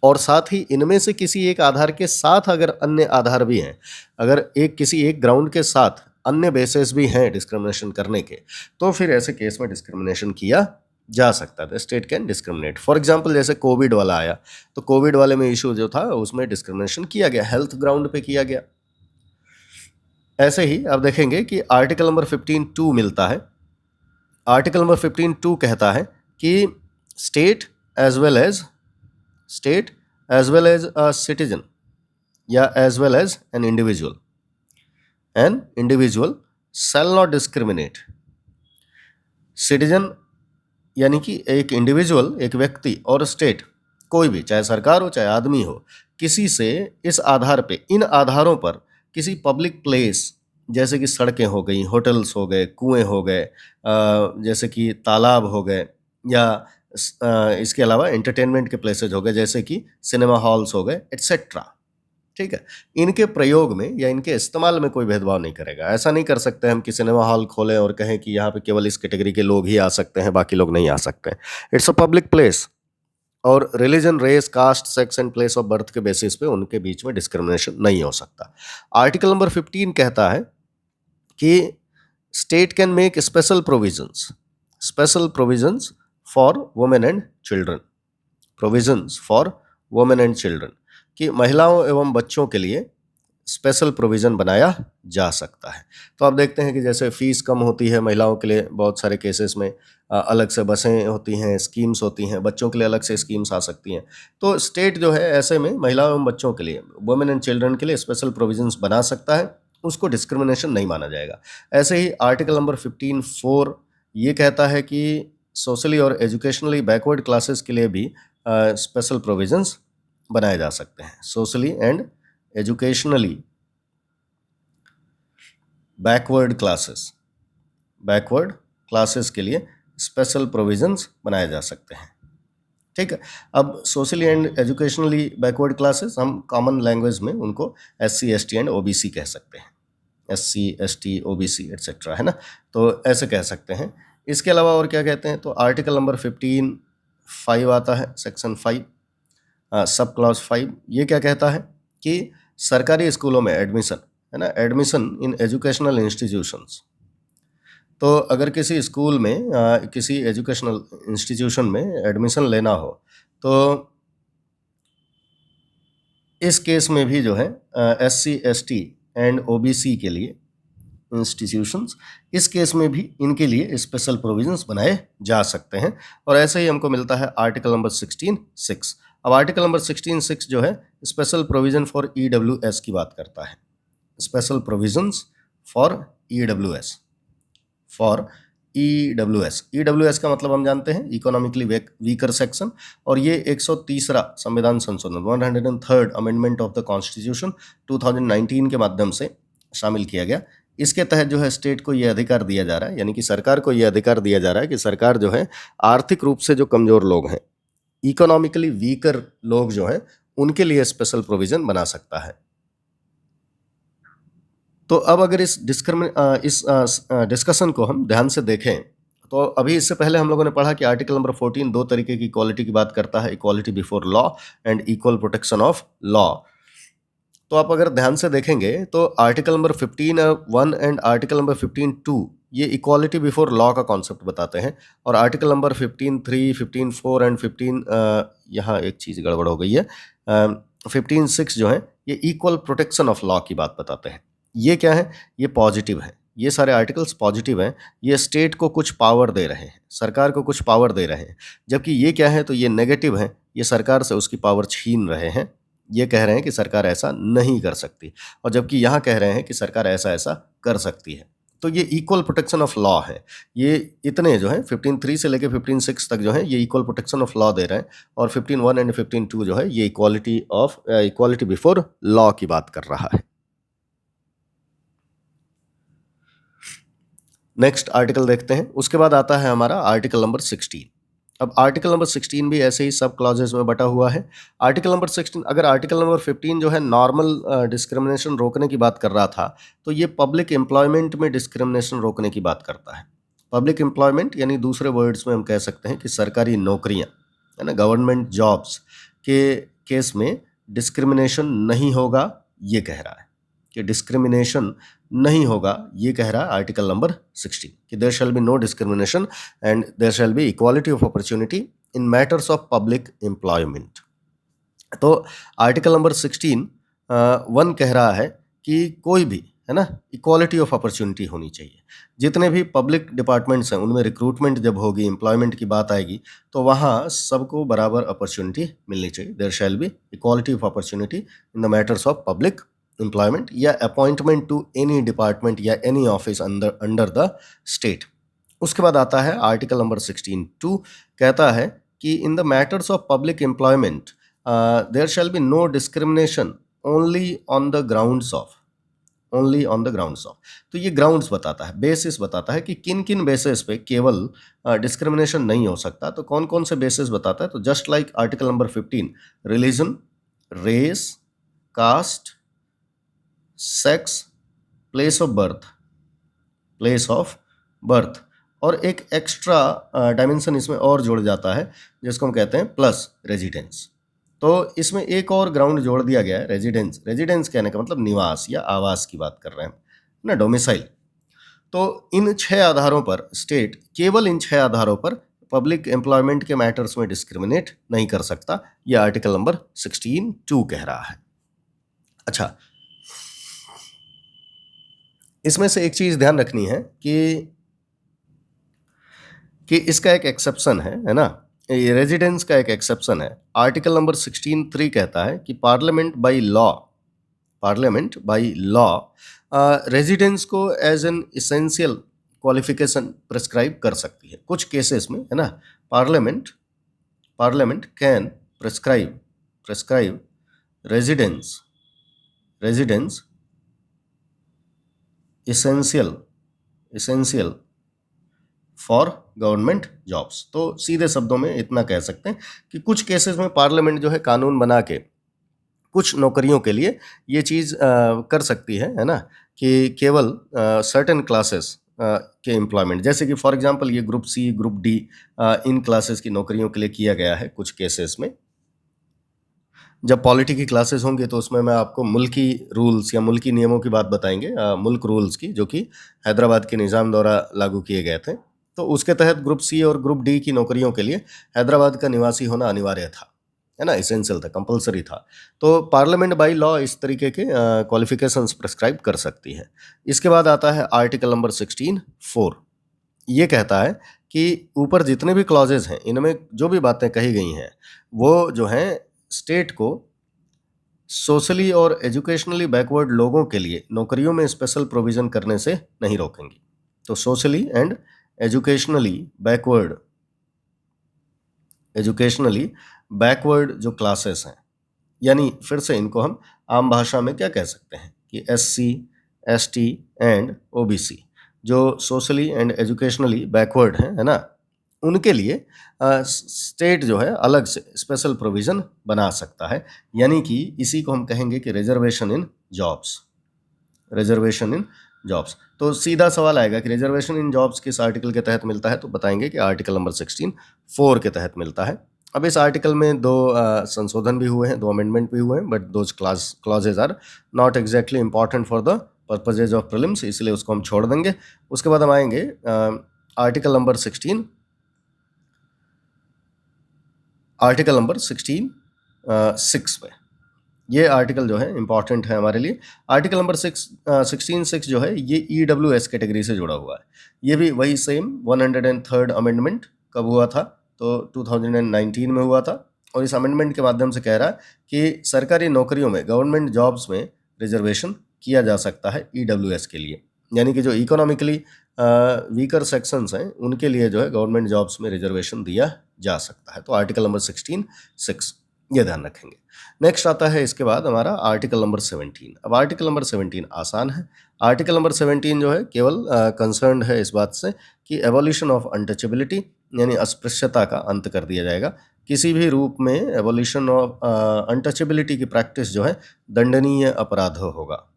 और साथ ही इनमें से किसी एक आधार के साथ अगर अन्य आधार भी हैं, अगर किसी एक ग्राउंड के साथ अन्य बेसिस भी हैं डिस्क्रिमिनेशन करने के, तो फिर ऐसे केस में डिस्क्रिमिनेशन किया जा सकता है। State can discriminate. For example जैसे कोविड वाला आया, तो कोविड वाले में इशू जो था उसमें डिस्क्रिमिनेशन किया गया, हेल्थ ग्राउंड पे किया गया। ऐसे ही आप देखेंगे कि आर्टिकल नंबर 15(2) मिलता है। आर्टिकल नंबर 15(2) कहता है कि state as well as a citizen या as well as an individual shall not discriminate. Citizen यानी कि एक इंडिविजुअल, एक व्यक्ति, और स्टेट कोई भी, चाहे सरकार हो चाहे आदमी हो, किसी से इस आधार पे, इन आधारों पर किसी पब्लिक प्लेस जैसे कि सड़कें हो गई, होटल्स हो गए, कुएं हो गए, जैसे कि तालाब हो गए, या इसके अलावा एंटरटेनमेंट के प्लेसेज हो गए जैसे कि सिनेमा हॉल्स हो गए, एट्सेट्रा। ठीक है, इनके प्रयोग में या इनके इस्तेमाल में कोई भेदभाव नहीं करेगा। ऐसा नहीं कर सकते हम कि सिनेमा हॉल खोलें और कहें कि यहाँ पे केवल इस कैटेगरी के लोग ही आ सकते हैं, बाकी लोग नहीं आ सकते। इट्स अ पब्लिक प्लेस, और religion, race, caste, sex and place of birth के बेसिस पे उनके बीच में डिस्क्रिमिनेशन नहीं हो सकता। आर्टिकल नंबर 15 कहता है कि state can make special provisions for women and children, कि महिलाओं एवं बच्चों के लिए स्पेशल प्रोविज़न बनाया जा सकता है। तो आप देखते हैं कि जैसे फ़ीस कम होती है महिलाओं के लिए, बहुत सारे केसेस में अलग से बसें होती हैं, स्कीम्स होती हैं, बच्चों के लिए अलग से स्कीम्स आ सकती हैं। तो स्टेट जो है ऐसे में महिलाओं एवं बच्चों के लिए, वुमेन एंड चिल्ड्रन के लिए स्पेशल प्रोविजंस बना सकता है, उसको डिस्क्रिमिनेशन नहीं माना जाएगा। ऐसे ही आर्टिकल नंबर 15(4) ये कहता है कि सोशली और एजुकेशनली बैकवर्ड क्लासेस के लिए भी स्पेशल प्रोविजंस बनाए जा सकते हैं। Socially and educationally backward classes के लिए स्पेशल प्रोविजंस बनाए जा सकते हैं। ठीक है, अब socially and educationally backward classes हम कॉमन लैंग्वेज में उनको SC, ST एंड OBC कह सकते हैं। SC, ST, OBC एट्सेट्रा, है ना, तो ऐसे कह सकते हैं। इसके अलावा और क्या कहते हैं, तो आर्टिकल नंबर 15(5) आता है, सेक्शन 5, सब क्लॉज 5। ये क्या कहता है कि सरकारी स्कूलों में एडमिशन, है ना, एडमिशन इन एजुकेशनल इंस्टीट्यूशंस। तो अगर किसी स्कूल में किसी एजुकेशनल इंस्टीट्यूशन में एडमिशन लेना हो, तो इस केस में भी जो है SC, ST एंड OBC के लिए इंस्टीट्यूशंस, इस केस में भी इनके लिए स्पेशल प्रोविजंस बनाए जा सकते हैं। और ऐसे ही हमको मिलता है आर्टिकल नंबर 16(6). अब आर्टिकल नंबर 16(6) जो है स्पेशल प्रोविजन फॉर EWS की बात करता है। Special provisions for EWS, EWS का मतलब हम जानते हैं इकोनॉमिकली वीकर सेक्शन, और ये 130वां संविधान संशोधन 103rd amendment of the constitution 2019 के माध्यम से शामिल किया गया। इसके तहत जो है स्टेट को ये अधिकार दिया जा रहा है, यानी कि सरकार को ये अधिकार दिया जा रहा है कि सरकार जो है आर्थिक रूप से जो कमज़ोर लोग हैं, इकोनॉमिकली वीकर लोग जो हैं, उनके लिए स्पेशल प्रोविज़न बना सकता है। तो अब अगर इस डिस्कशन को हम ध्यान से देखें, तो अभी इससे पहले हम लोगों ने पढ़ा कि आर्टिकल नंबर 14 दो तरीके की इक्वालिटी की बात करता है, equality before law and equal protection of law. तो आप अगर ध्यान से देखेंगे तो article number 15(1) and article number 15(2) ये इक्वालिटी बिफोर लॉ का कॉन्सेप्ट बताते हैं, और आर्टिकल नंबर 15(3), 15(4) एंड 15 यहाँ एक चीज़ गड़बड़ हो गई है, 15(6) जो है ये इक्वल प्रोटेक्शन ऑफ लॉ की बात बताते हैं। ये क्या है, ये पॉजिटिव है, ये सारे आर्टिकल्स पॉजिटिव हैं, ये स्टेट को कुछ पावर दे रहे हैं, सरकार को कुछ पावर दे रहे हैं। जबकि ये क्या है, तो ये नेगेटिव है, ये सरकार से उसकी पावर छीन रहे हैं, ये कह रहे हैं कि सरकार ऐसा नहीं कर सकती, और जबकि यहाँ कह रहे हैं कि सरकार ऐसा ऐसा कर सकती है। तो ये इक्वल प्रोटेक्शन ऑफ लॉ है। ये इतने जो है 15(3) से लेकर 15(6) तक जो है ये इक्वल प्रोटेक्शन ऑफ लॉ दे रहे हैं, और 15(1) एंड 15(2) जो है ये इक्वालिटी बिफोर लॉ की बात कर रहा है। नेक्स्ट आर्टिकल देखते हैं, उसके बाद आता है हमारा आर्टिकल नंबर 16। अब आर्टिकल नंबर 16 भी ऐसे ही सब क्लॉजेज में बटा हुआ है। आर्टिकल नंबर 16, अगर आर्टिकल नंबर 15 जो है नॉर्मल डिस्क्रिमिनेशन रोकने की बात कर रहा था, तो ये पब्लिक एम्प्लॉयमेंट में डिस्क्रिमिनेशन रोकने की बात करता है। पब्लिक एम्प्लॉयमेंट यानी दूसरे वर्ड्स में हम कह सकते हैं कि सरकारी नौकरियां, है ना, गवर्नमेंट जॉब्स के केस में डिस्क्रिमिनेशन नहीं होगा, ये कह रहा है कि डिस्क्रिमिनेशन नहीं होगा, ये कह रहा है आर्टिकल नंबर 16 कि there shall be no discrimination and there shall be equality of opportunity in matters of public employment. तो आर्टिकल नंबर 16(1) कह रहा है कि कोई भी, है ना, इक्वालिटी ऑफ अपॉर्चुनिटी होनी चाहिए। जितने भी पब्लिक डिपार्टमेंट्स हैं उनमें रिक्रूटमेंट जब होगी, एम्प्लॉयमेंट की बात आएगी, तो वहाँ सबको बराबर अपॉर्चुनिटी मिलनी चाहिए। There shall be equality of opportunity in the matters of public employment या अपॉइंटमेंट टू एनी डिपार्टमेंट या any office under the state. उसके बाद आता है आर्टिकल नंबर 16(2) कहता है कि in the matters of public employment there shall be no discrimination only on the grounds of, only on the grounds of. तो ये ग्राउंड्स बताता है, बेसिस बताता है कि किन किन बेसिस पे केवल डिस्क्रिमिनेशन नहीं हो सकता। तो कौन कौन से बेसिस बताता है? तो just like article number 15, religion, race, caste, sex, place of birth, place of birth, और एक एक्स्ट्रा डायमेंशन इसमें और जोड़ जाता है जिसको हम कहते हैं प्लस रेजिडेंस। तो इसमें एक और ग्राउंड जोड़ दिया गया है, रेजिडेंस। रेजिडेंस कहने का मतलब निवास या आवास की बात कर रहे हैं ना, डोमिसाइल। तो इन 6 आधारों पर स्टेट, केवल इन 6 आधारों पर पब्लिक एम्प्लॉयमेंट के मैटर्स में डिस्क्रिमिनेट नहीं कर सकता, यह आर्टिकल नंबर 16(2) कह रहा है। अच्छा, इसमें से एक चीज ध्यान रखनी है कि इसका एक एक्सेप्शन है ना, ये रेजिडेंस का एक एक्सेप्शन है। आर्टिकल नंबर 16(3) कहता है कि पार्लियामेंट बाय लॉ रेजिडेंस को as an essential qualification prescribe कर सकती है कुछ केसेस में, है ना। Parliament can prescribe residence essential for government jobs. तो सीधे शब्दों में इतना कह सकते हैं कि कुछ केसेस में पार्लियामेंट जो है कानून बना के कुछ नौकरियों के लिए ये चीज़ कर सकती है ना, कि केवल सर्टेन क्लासेस के एम्प्लॉयमेंट, जैसे कि फॉर एग्जांपल ये ग्रुप सी, ग्रुप डी, इन क्लासेस की नौकरियों के लिए किया गया है कुछ केसेस में। जब पॉलिटी की क्लासेस होंगे तो उसमें मैं आपको मुल्की रूल्स या मुल्की नियमों की बात बताएंगे, मुल्क रूल्स की, जो कि हैदराबाद के निज़ाम द्वारा लागू किए गए थे। तो उसके तहत ग्रुप सी और ग्रुप डी की नौकरियों के लिए हैदराबाद का निवासी होना अनिवार्य था, है ना, इसेंशियल था, कंपलसरी था। तो पार्लियामेंट बाय लॉ इस तरीके के क्वालिफिकेशंस प्रिस्क्राइब कर सकती है। इसके बाद आता है आर्टिकल नंबर 16(4). ये कहता है कि ऊपर जितने भी क्लॉजेज हैं इनमें जो भी बातें कही गई हैं वो जो हैं स्टेट को सोशली और एजुकेशनली बैकवर्ड लोगों के लिए नौकरियों में स्पेशल प्रोविज़न करने से नहीं रोकेंगी। तो सोशली एंड एजुकेशनली बैकवर्ड जो क्लासेस हैं, यानी फिर से इनको हम आम भाषा में क्या कह सकते हैं कि SC, ST एंड OBC जो सोशली एंड एजुकेशनली बैकवर्ड हैं, है ना, उनके लिए स्टेट जो है अलग से स्पेशल प्रोविज़न बना सकता है। यानी कि इसी को हम कहेंगे कि रिजर्वेशन इन जॉब्स। तो सीधा सवाल आएगा कि रिजर्वेशन इन जॉब्स किस आर्टिकल के तहत मिलता है, तो बताएंगे कि आर्टिकल नंबर 16(4) के तहत मिलता है। अब इस आर्टिकल में 2 संशोधन भी हुए हैं, 2 अमेंडमेंट भी हुए हैं, but those clauses are not exactly important for the purposes of prelims, इसलिए उसको हम छोड़ देंगे। उसके बाद हम आएंगे आर्टिकल नंबर 16(6) पे। ये आर्टिकल जो है इंपॉर्टेंट है हमारे लिए। आर्टिकल नंबर 16(6) जो है ये EWS कैटेगरी से जुड़ा हुआ है। ये भी वही सेम 103rd अमेंडमेंट कब हुआ था, तो 2019 में हुआ था। और इस अमेंडमेंट के माध्यम से कह रहा है कि सरकारी नौकरियों में, गवर्नमेंट जॉब्स में रिजर्वेशन किया जा सकता है EWS के लिए, यानी कि जो इकोनॉमिकली वीकर सेक्शंस हैं उनके लिए जो है गवर्नमेंट जॉब्स में रिजर्वेशन दिया जा सकता है। तो आर्टिकल नंबर 16(6) ये ध्यान रखेंगे। नेक्स्ट आता है इसके बाद हमारा आर्टिकल नंबर 17। अब आर्टिकल नंबर 17 आसान है। आर्टिकल नंबर 17 जो है केवल कंसर्न्ड है इस बात से कि एबॉलिशन ऑफ अनटचेबिलिटी, यानी अस्पृश्यता का अंत कर दिया जाएगा। किसी भी रूप में एबॉलिशन ऑफ अनटचेबिलिटी की प्रैक्टिस जो है दंडनीय अपराध होगा।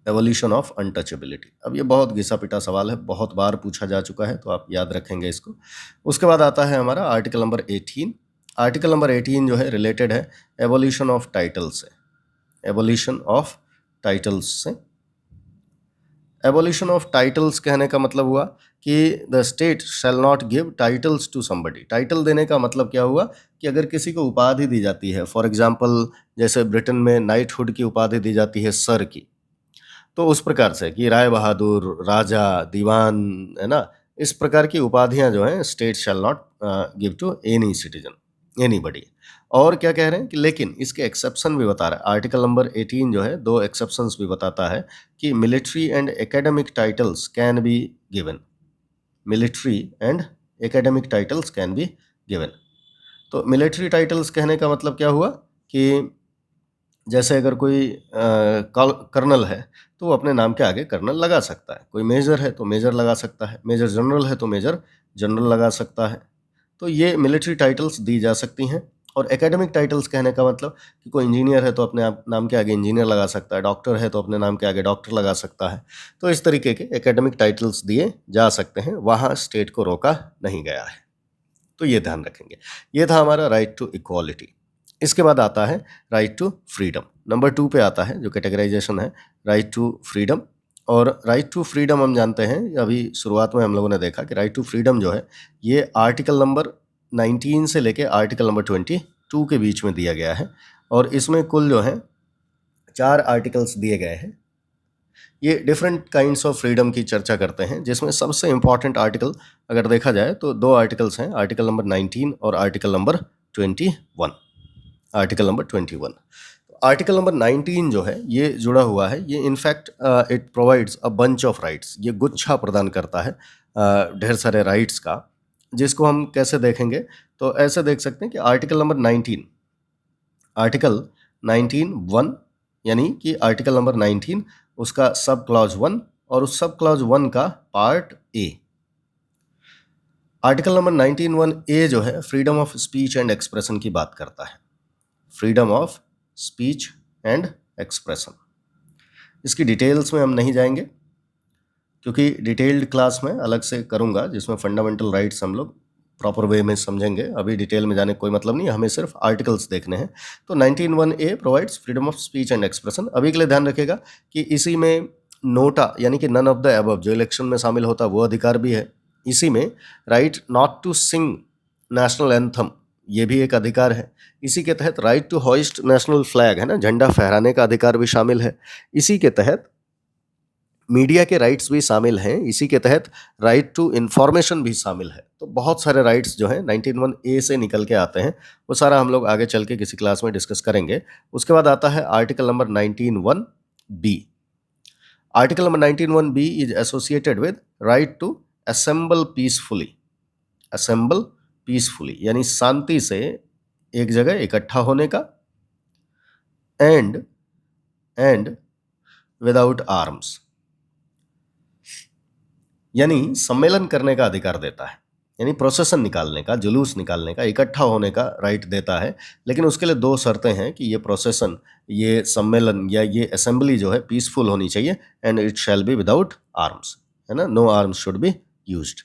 Evolution of untouchability. अब ये बहुत घिसा पिटा सवाल है, बहुत बार पूछा जा चुका है, तो आप याद रखेंगे इसको। उसके बाद आता है हमारा आर्टिकल नंबर 18। आर्टिकल नंबर 18 जो है रिलेटेड है एवोल्यूशन ऑफ टाइटल्स से। एवोल्यूशन ऑफ टाइटल्स से। एवोल्यूशन ऑफ टाइटल्स कहने का मतलब हुआ कि the state shall not give titles to somebody. Title देने का मतलब क्या हुआ कि अगर किसी को उपाधि दी जाती है, फॉर एग्जांपल जैसे ब्रिटेन में नाइटहुड की उपाधि दी जाती है सर की, तो उस प्रकार से कि राय बहादुर, राजा, दीवान, है ना, इस प्रकार की उपाधियां जो हैं state shall not give to any citizen, anybody. और क्या कह रहे हैं कि लेकिन इसके एक्सेप्शन भी बता रहा है। आर्टिकल नंबर 18 जो है 2 एक्सेप्शंस भी बताता है कि military and academic titles can be given. Military and academic titles can be given. तो मिलिट्री टाइटल्स कहने का मतलब क्या हुआ कि जैसे अगर कोई कर्नल है तो वो अपने नाम के आगे कर्नल लगा सकता है, कोई मेजर है तो मेजर लगा सकता है, मेजर जनरल है तो मेजर जनरल लगा सकता है। तो ये मिलिट्री टाइटल्स दी जा सकती हैं। और एकेडमिक टाइटल्स कहने का मतलब कि कोई इंजीनियर है तो अपने नाम के आगे इंजीनियर लगा सकता है, डॉक्टर है तो अपने नाम के आगे डॉक्टर लगा सकता है। तो इस तरीके के एकेडमिक टाइटल्स दिए जा सकते हैं, वहाँ स्टेट को रोका नहीं गया है। तो ये ध्यान रखेंगे। ये था हमारा राइट टू इक्वालिटी। इसके बाद आता है राइट टू फ्रीडम। नंबर 2 पे आता है जो कैटेगराइजेशन है राइट टू फ्रीडम। और राइट टू फ्रीडम हम जानते हैं, अभी शुरुआत में हम लोगों ने देखा कि राइट टू फ्रीडम जो है ये आर्टिकल नंबर 19 से लेके आर्टिकल नंबर 22 के बीच में दिया गया है। और इसमें कुल जो है 4 आर्टिकल्स दिए गए हैं। ये डिफरेंट काइंड्स ऑफ फ्रीडम की चर्चा करते हैं, जिसमें सबसे इम्पॉर्टेंट आर्टिकल अगर देखा जाए तो 2 आर्टिकल्स हैं, आर्टिकल नंबर 19 और article number 21। Article number 21। Article number 19 जो है ये जुड़ा हुआ है, ये in fact it provides a bunch of rights. ये गुच्छा प्रदान करता है ढेर सारे राइट्स का, जिसको हम कैसे देखेंगे तो ऐसे देख सकते हैं कि आर्टिकल नंबर 19, आर्टिकल 19(1) यानी कि आर्टिकल नंबर 19 उसका सब क्लॉज 1 और उस सब क्लॉज 1 का part A. Article number 19(1)(a) जो है freedom of speech and expression की बात करता है। Freedom of speech and expression. इसकी डिटेल्स में हम नहीं जाएंगे क्योंकि डिटेल्ड क्लास में अलग से करूंगा जिसमें फंडामेंटल राइट्स हम लोग प्रॉपर वे में समझेंगे। अभी डिटेल में जाने का कोई मतलब नहीं, हमें सिर्फ आर्टिकल्स देखने हैं। तो 19(1)(a) provides freedom of speech and expression. अभी के लिए ध्यान रखिएगा कि इसी में नोटा यानी कि नन ऑफ द अबव जो इलेक्शन में शामिल होता है वो अधिकार भी है। इसी में right not to sing national anthem ये भी एक अधिकार है। इसी के तहत right to hoist national flag है ना, झंडा फहराने का अधिकार भी शामिल है। इसी के तहत मीडिया के राइट्स भी शामिल हैं। इसी के तहत राइट टू इन्फॉर्मेशन भी शामिल है। तो बहुत सारे राइट्स जो हैं 19(1)(a) से निकल के आते हैं, वो सारा हम लोग आगे चल के किसी क्लास में डिस्कस करेंगे। उसके बाद आता है article number 19(1)(b). Article number 19(1)(b) is associated with right to assemble peacefully. Assemble peacefully यानी शांति से एक जगह इकट्ठा होने का, एंड विदाउट आर्म्स यानी सम्मेलन करने का अधिकार देता है, यानी प्रोसेसन निकालने का, जुलूस निकालने का, इकट्ठा होने का राइट देता है। लेकिन उसके लिए 2 शर्तें हैं कि ये प्रोसेसन, ये सम्मेलन या ये असेंबली जो है पीसफुल होनी चाहिए and it shall be without arms, है ना, no arms should be used.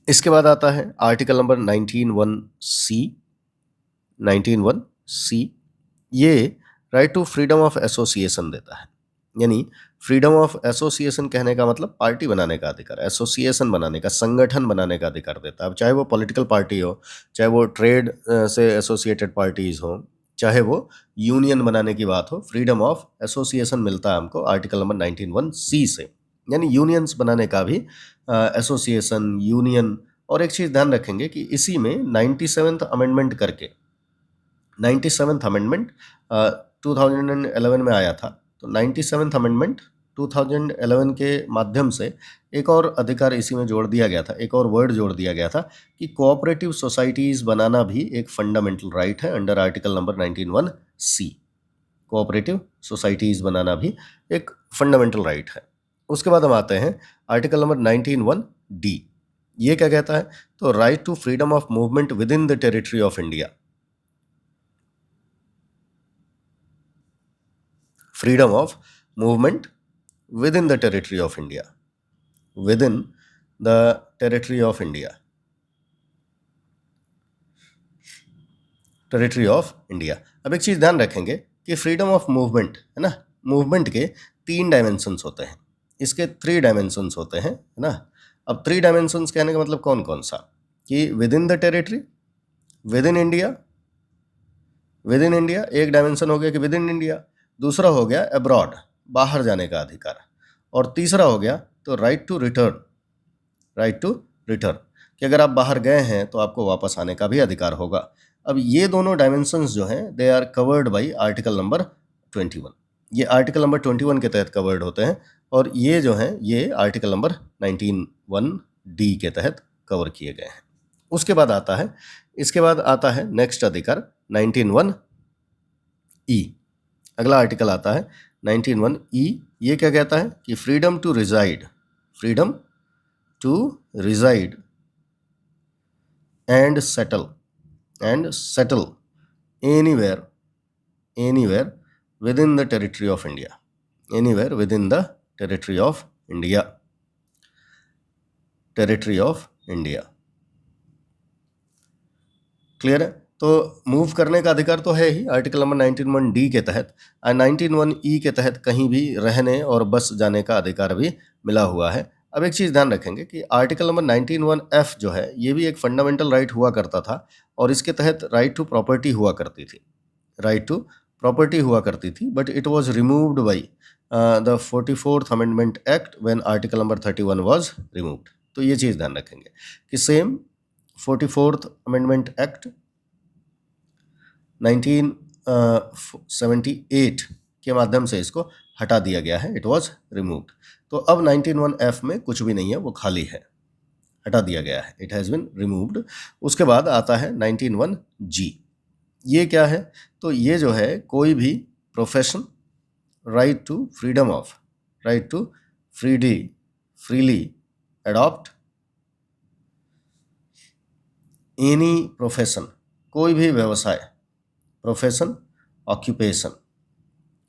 इसके बाद आता है आर्टिकल नंबर 19(1)(c). 19(1)(c) ये right to freedom of association देता है। यानी फ्रीडम ऑफ एसोसिएशन कहने का मतलब पार्टी बनाने का अधिकार, एसोसिएशन बनाने का, संगठन बनाने का अधिकार देता है। अब चाहे वो पॉलिटिकल पार्टी हो, चाहे वो ट्रेड से एसोसिएटेड पार्टीज हो, चाहे वो यूनियन बनाने की बात हो, फ्रीडम ऑफ एसोसिएशन मिलता है हमको आर्टिकल नंबर 19(1)(c) से। यानी यूनियंस बनाने का भी, एसोसिएशन, यूनियन। और एक चीज़ ध्यान रखेंगे कि इसी में 97th अमेंडमेंट करके, 97th अमेंडमेंट 2011 में आया था। तो 97th अमेंडमेंट 2011 के माध्यम से एक और अधिकार इसी में जोड़ दिया गया था, एक और वर्ड जोड़ दिया गया था कि कोऑपरेटिव सोसाइटीज़ बनाना भी एक फंडामेंटल राइट है under article number 19(1)(c). Cooperative societies बनाना भी एक फंडामेंटल राइट है। उसके बाद हम आते हैं आर्टिकल नंबर 19(1)(d). ये क्या कहता है? तो right to freedom of movement within the territory of India. Freedom of movement within the territory of India, within the territory of India, territory of India. अब एक चीज़ ध्यान रखेंगे कि फ्रीडम ऑफ मूवमेंट है ना, movement के 3 dimensions होते हैं, इसके 3 डायमेंशंस होते हैं, है ना। अब 3 डायमेंशंस कहने का मतलब कौन कौन सा, कि with in the territory, with in India, with in India एक डायमेंशन हो गया कि विद इन इंडिया, दूसरा हो गया अब्रॉड, बाहर जाने का अधिकार, और तीसरा हो गया तो right to return, right to return, कि अगर आप बाहर गए हैं तो आपको वापस आने का भी अधिकार होगा। अब ये दोनों डायमेंशंस जो हैं they are covered by article number 21, ये आर्टिकल नंबर 21 के तहत कवर्ड होते हैं, और ये जो हैं ये आर्टिकल नंबर 19(1)D के तहत कवर किए गए हैं। उसके बाद आता है, इसके बाद आता है नेक्स्ट अधिकार 19(1)E, अगला आर्टिकल आता है 19(1)E। ये क्या कहता है कि freedom to reside, freedom to reside and settle anywhere within the territory of India, anywhere within the territory of India, territory of India। Clear है? तो मूव करने का अधिकार तो है ही आर्टिकल नंबर 19(1)D के तहत, और 19(1)E के तहत कहीं भी रहने और बस जाने का अधिकार भी मिला हुआ है। अब एक चीज़ ध्यान रखेंगे कि आर्टिकल नंबर 19(1)F जो है ये भी एक फंडामेंटल राइट हुआ करता था, और इसके तहत राइट टू प्रॉपर्टी हुआ करती थी, राइट टू प्रॉपर्टी हुआ करती थी, but it was removed by the 44th amendment act when article number 31 was removed. तो ये चीज़ ध्यान रखेंगे कि सेम 44th अमेंडमेंट एक्ट 1978 के माध्यम से इसको हटा दिया गया है, इट वॉज रिमूव्ड। तो अब 19(1)F में कुछ भी नहीं है, वो खाली है, हटा दिया गया है, इट हैज़ बिन रिमूव्ड। उसके बाद आता है 19(1)G। ये क्या है, तो ये जो है कोई भी profession, right to freedom of, right to freely adopt any profession, कोई भी व्यवसाय, प्रोफेशन,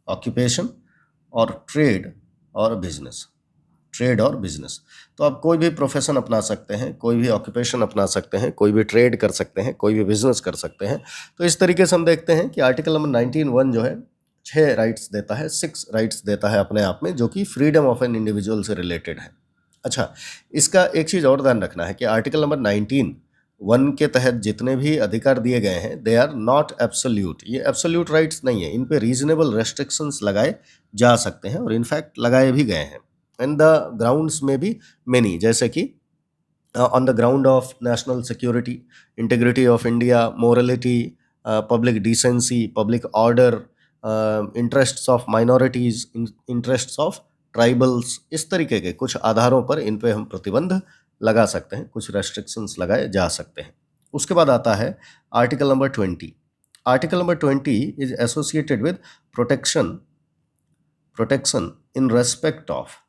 ऑक्यूपेशन और ट्रेड और बिजनेस, ट्रेड और बिजनेस। तो आप कोई भी प्रोफेशन अपना सकते हैं, कोई भी ऑक्यूपेशन अपना सकते हैं, कोई भी ट्रेड कर सकते हैं, कोई भी बिजनेस कर सकते हैं। तो इस तरीके से हम देखते हैं कि आर्टिकल नंबर 19(1) जो है 6 राइट्स देता है, 6 राइट्स देता है अपने आप में, जो कि फ्रीडम ऑफ एन इंडिविजुअल से रिलेटेड है। अच्छा, इसका एक चीज़ और ध्यान रखना है कि आर्टिकल नंबर 19(1) के तहत जितने भी अधिकार दिए गए हैं दे आर नॉट एब्सोल्यूट, ये एब्सोल्यूट राइट्स नहीं है, इन पे रीजनेबल रेस्ट्रिक्शंस लगाए जा सकते हैं, और इनफैक्ट लगाए भी गए हैं। एंड द ग्राउंड्स में भी मेनी, जैसे कि on the ground of national security, integrity of India, morality, public decency, public order, interests of minorities, interests of tribals, इस तरीके के कुछ आधारों पर इन पे हम प्रतिबंध लगा सकते हैं, कुछ रेस्ट्रिक्शंस लगाए जा सकते हैं। उसके बाद आता है article number 20। Article number 20 is associated with protection in respect of,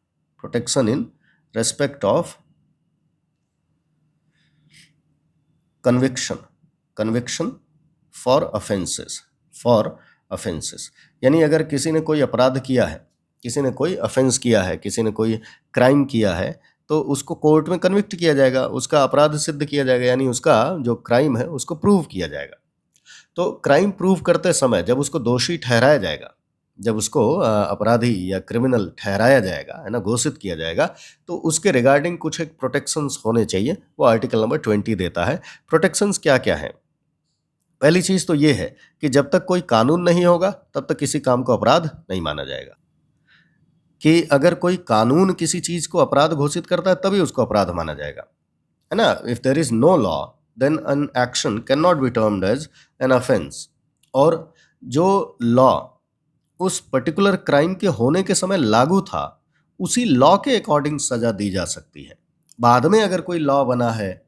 protection in respect of conviction for offenses, यानी अगर किसी ने कोई अपराध किया है, किसी ने कोई ऑफेंस किया है, किसी ने कोई क्राइम किया है, तो उसको कोर्ट में कन्विक्ट किया जाएगा, उसका अपराध सिद्ध किया जाएगा, यानी उसका जो क्राइम है उसको प्रूव किया जाएगा। तो क्राइम प्रूव करते समय जब उसको दोषी ठहराया जाएगा, जब उसको अपराधी या क्रिमिनल ठहराया जाएगा, है ना, घोषित किया जाएगा, तो उसके रिगार्डिंग कुछ एक प्रोटेक्शंस होने चाहिए, वो आर्टिकल नंबर 20 देता है। प्रोटेक्शंस क्या क्या है? पहली चीज़ तो ये है कि जब तक कोई कानून नहीं होगा तब तक किसी काम को अपराध नहीं माना जाएगा, कि अगर कोई कानून किसी चीज़ को अपराध घोषित करता है तभी उसको अपराध माना जाएगा, है ना। If there is no law then an action can not be termed as an offence, और जो लॉ उस पर्टिकुलर क्राइम के होने के समय लागू था उसी लॉ के अकॉर्डिंग सज़ा दी जा सकती है। बाद में अगर कोई लॉ बना है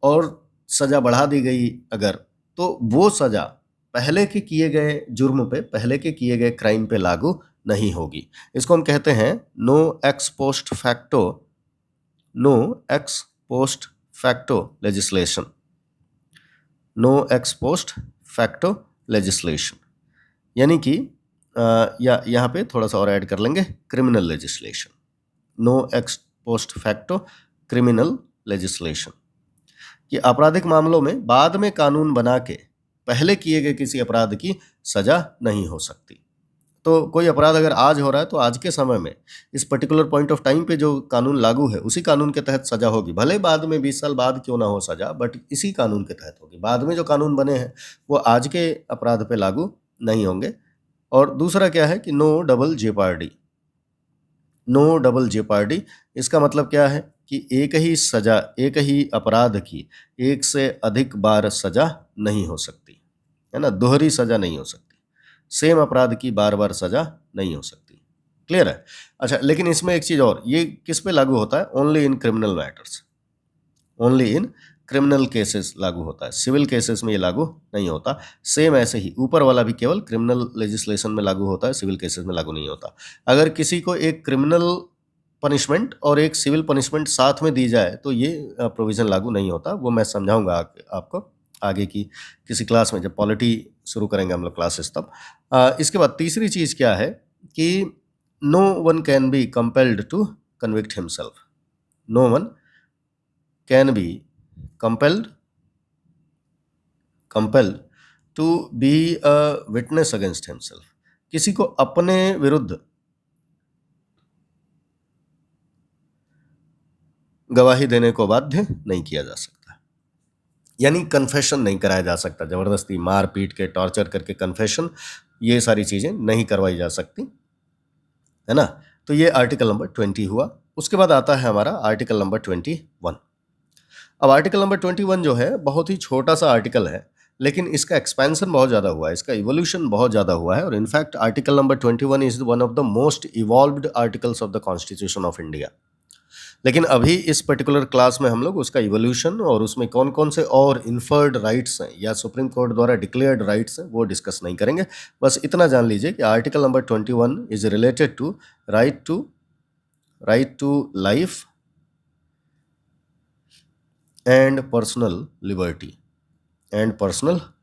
और सज़ा बढ़ा दी गई अगर, तो वो सज़ा पहले के किए गए जुर्म पे, पहले के किए गए क्राइम पे लागू नहीं होगी। इसको हम कहते हैं no ex post facto legislation, no ex post facto legislation, यानी कि या यहाँ पे थोड़ा सा और ऐड कर लेंगे, criminal legislation, no ex post facto criminal legislation, कि आपराधिक मामलों में बाद में कानून बना के पहले किए गए किसी अपराध की सजा नहीं हो सकती। तो कोई अपराध अगर आज हो रहा है तो आज के समय में इस पर्टिकुलर पॉइंट ऑफ टाइम पे जो कानून लागू है उसी कानून के तहत सजा होगी, भले बाद में 20 साल बाद क्यों ना हो सजा, बट इसी कानून के तहत होगी। बाद में जो कानून बने हैं वो आज के अपराध पे लागू नहीं होंगे। और दूसरा क्या है कि नो डबल जेपार्डी, नो डबल जेपार्डी, इसका मतलब क्या है कि एक ही सजा, एक ही अपराध की एक से अधिक बार सजा नहीं हो सकती, है ना, दोहरी सजा नहीं हो सकती, सेम अपराध की बार बार सजा नहीं हो सकती। क्लियर है? अच्छा, लेकिन इसमें एक चीज और, ये किस पे लागू होता है? Only in criminal matters, only in criminal cases लागू होता है, सिविल केसेस में ये लागू नहीं होता। सेम ऐसे ही ऊपर वाला भी केवल क्रिमिनल लेजिस्लेशन में लागू होता है, सिविल केसेस में लागू नहीं होता। अगर किसी को एक क्रिमिनल पनिशमेंट और एक सिविल पनिशमेंट साथ में दी जाए तो ये प्रोविजन लागू नहीं होता। वो मैं समझाऊंगा आपको आगे की किसी क्लास में, जब पॉलिटी शुरू करेंगे हम लोग क्लासेस तब। इसके बाद तीसरी चीज़ क्या है कि no one can be compelled to convict himself, no one can be compelled to be a witness against himself, किसी को अपने विरुद्ध गवाही देने को बाध्य नहीं किया जा सकता, यानी कन्फेशन नहीं कराया जा सकता, जबरदस्ती मार पीट के टॉर्चर करके कन्फेशन, ये सारी चीजें नहीं करवाई जा सकती, है ना। तो ये आर्टिकल नंबर 20 हुआ। उसके बाद आता है हमारा आर्टिकल नंबर 21। अब आर्टिकल नंबर 21 जो है बहुत ही छोटा सा आर्टिकल है, लेकिन इसका एक्सपेंशन बहुत ज़्यादा हुआ है, इसका इवोल्यूशन बहुत ज़्यादा हुआ है। और in fact article number 21 is one of the most evolved articles of the constitution of India. लेकिन अभी इस पर्टिकुलर क्लास में हम लोग उसका इवोल्यूशन और उसमें कौन कौन से और इन्फर्ड राइट्स हैं या सुप्रीम कोर्ट द्वारा डिक्लेयर्ड राइट्स हैं वो डिस्कस नहीं करेंगे। बस इतना जान लीजिए कि article number 21 is related to right to life and personal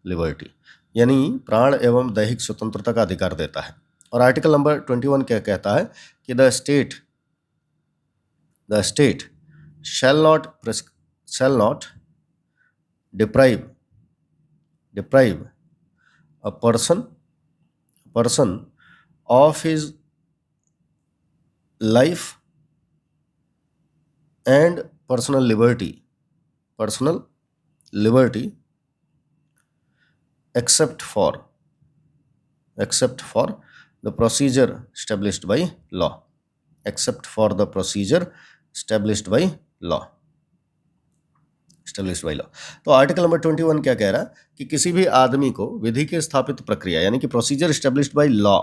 liberty, यानी प्राण एवं दैहिक स्वतंत्रता का अधिकार देता है। और आर्टिकल नंबर 21 क्या कहता है कि the state shall not deprive a person of his life and personal liberty except for the procedure established by law, तो आर्टिकल नंबर 21 क्या कह रहा है कि किसी भी आदमी को विधि के स्थापित प्रक्रिया यानी कि प्रोसीजर एस्टेब्लिश्ड बाय लॉ,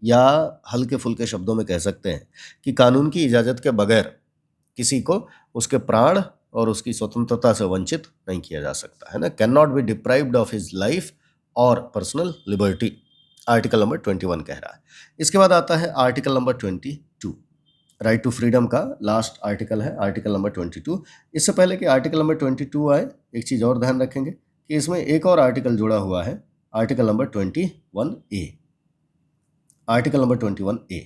या हल्के फुल्के शब्दों में कह सकते हैं कि कानून की इजाजत के बगैर किसी को उसके प्राण और उसकी स्वतंत्रता से वंचित नहीं किया जा सकता, है ना। Can not be deprived of his life और पर्सनल लिबर्टी, आर्टिकल नंबर 21 कह रहा है। इसके बाद आता है article number 22, right to freedom का लास्ट आर्टिकल है आर्टिकल नंबर 22। इससे पहले कि आर्टिकल नंबर 22 आए, एक चीज़ और ध्यान रखेंगे कि इसमें एक और आर्टिकल जुड़ा हुआ है, article number 21A। Article number 21A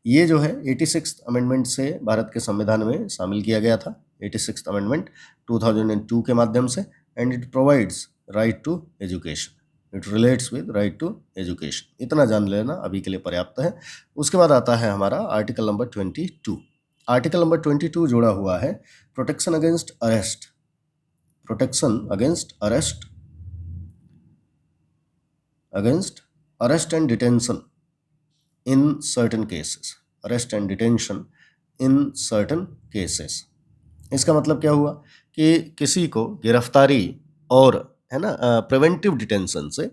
ये जो है 86th अमेंडमेंट से भारत के संविधान में शामिल किया गया था, 86th अमेंडमेंट 2002 के माध्यम से, and it provides right to education, it relates with right to education. इतना जान लेना अभी के लिए पर्याप्त है। उसके बाद आता है हमारा आर्टिकल नंबर 22। आर्टिकल नंबर 22 जुड़ा हुआ है protection against arrest and detention in certain cases, इसका मतलब क्या हुआ कि किसी को गिरफ्तारी और, है ना, प्रिवेंटिव डिटेंशन से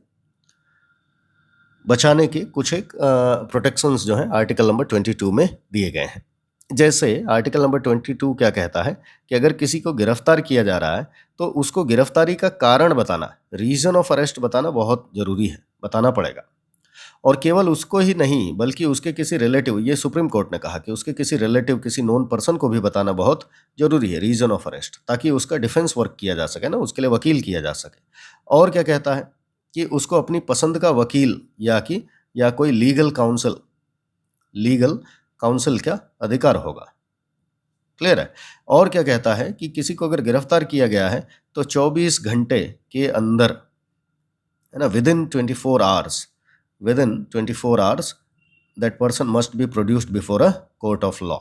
बचाने के कुछ एक प्रोटेक्शंस जो हैं आर्टिकल नंबर 22 में दिए गए हैं। जैसे आर्टिकल नंबर 22 क्या कहता है कि अगर किसी को गिरफ्तार किया जा रहा है तो उसको गिरफ्तारी का कारण बताना, रीजन ऑफ अरेस्ट बताना बहुत ज़रूरी है, बताना पड़ेगा। और केवल उसको ही नहीं बल्कि उसके किसी रिलेटिव, ये सुप्रीम कोर्ट ने कहा कि उसके किसी रिलेटिव, किसी नोन पर्सन को भी बताना बहुत ज़रूरी है, रीजन ऑफ अरेस्ट, ताकि उसका डिफेंस वर्क किया जा सके ना, उसके लिए वकील किया जा सके। और क्या कहता है कि उसको अपनी पसंद का वकील या कोई लीगल काउंसिल का अधिकार होगा। क्लियर है। और क्या कहता है कि किसी को अगर गिरफ्तार किया गया है तो 24 घंटे के अंदर, है ना, within 24 hours that person must be produced before a court of law.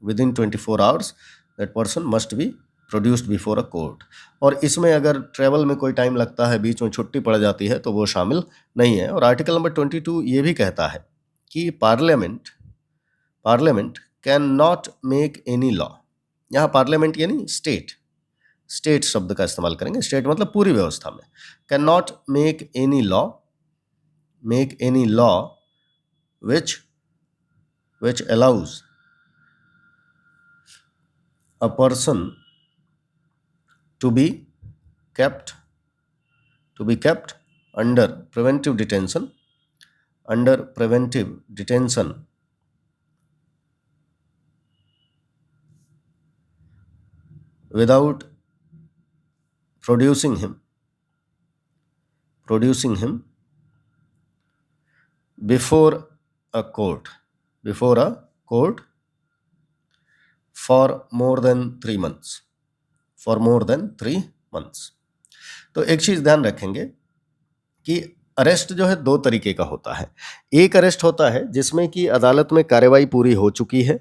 Within 24 hours that person must be produced before a court. और इसमें अगर ट्रेवल में कोई टाइम लगता है, बीच में छुट्टी पड़ जाती है, तो वो शामिल नहीं है। और आर्टिकल नंबर 22 ये भी कहता है कि parliament can not make any law. यहाँ पार्लियामेंट यानी स्टेट शब्द का इस्तेमाल करेंगे। स्टेट मतलब पूरी व्यवस्था में। Can not make any law which allows a person to be kept under preventive detention without producing him before a court for more than 3 months। तो एक चीज ध्यान रखेंगे कि अरेस्ट जो है 2 तरीके का होता है। एक अरेस्ट होता है जिसमें कि अदालत में कार्रवाई पूरी हो चुकी है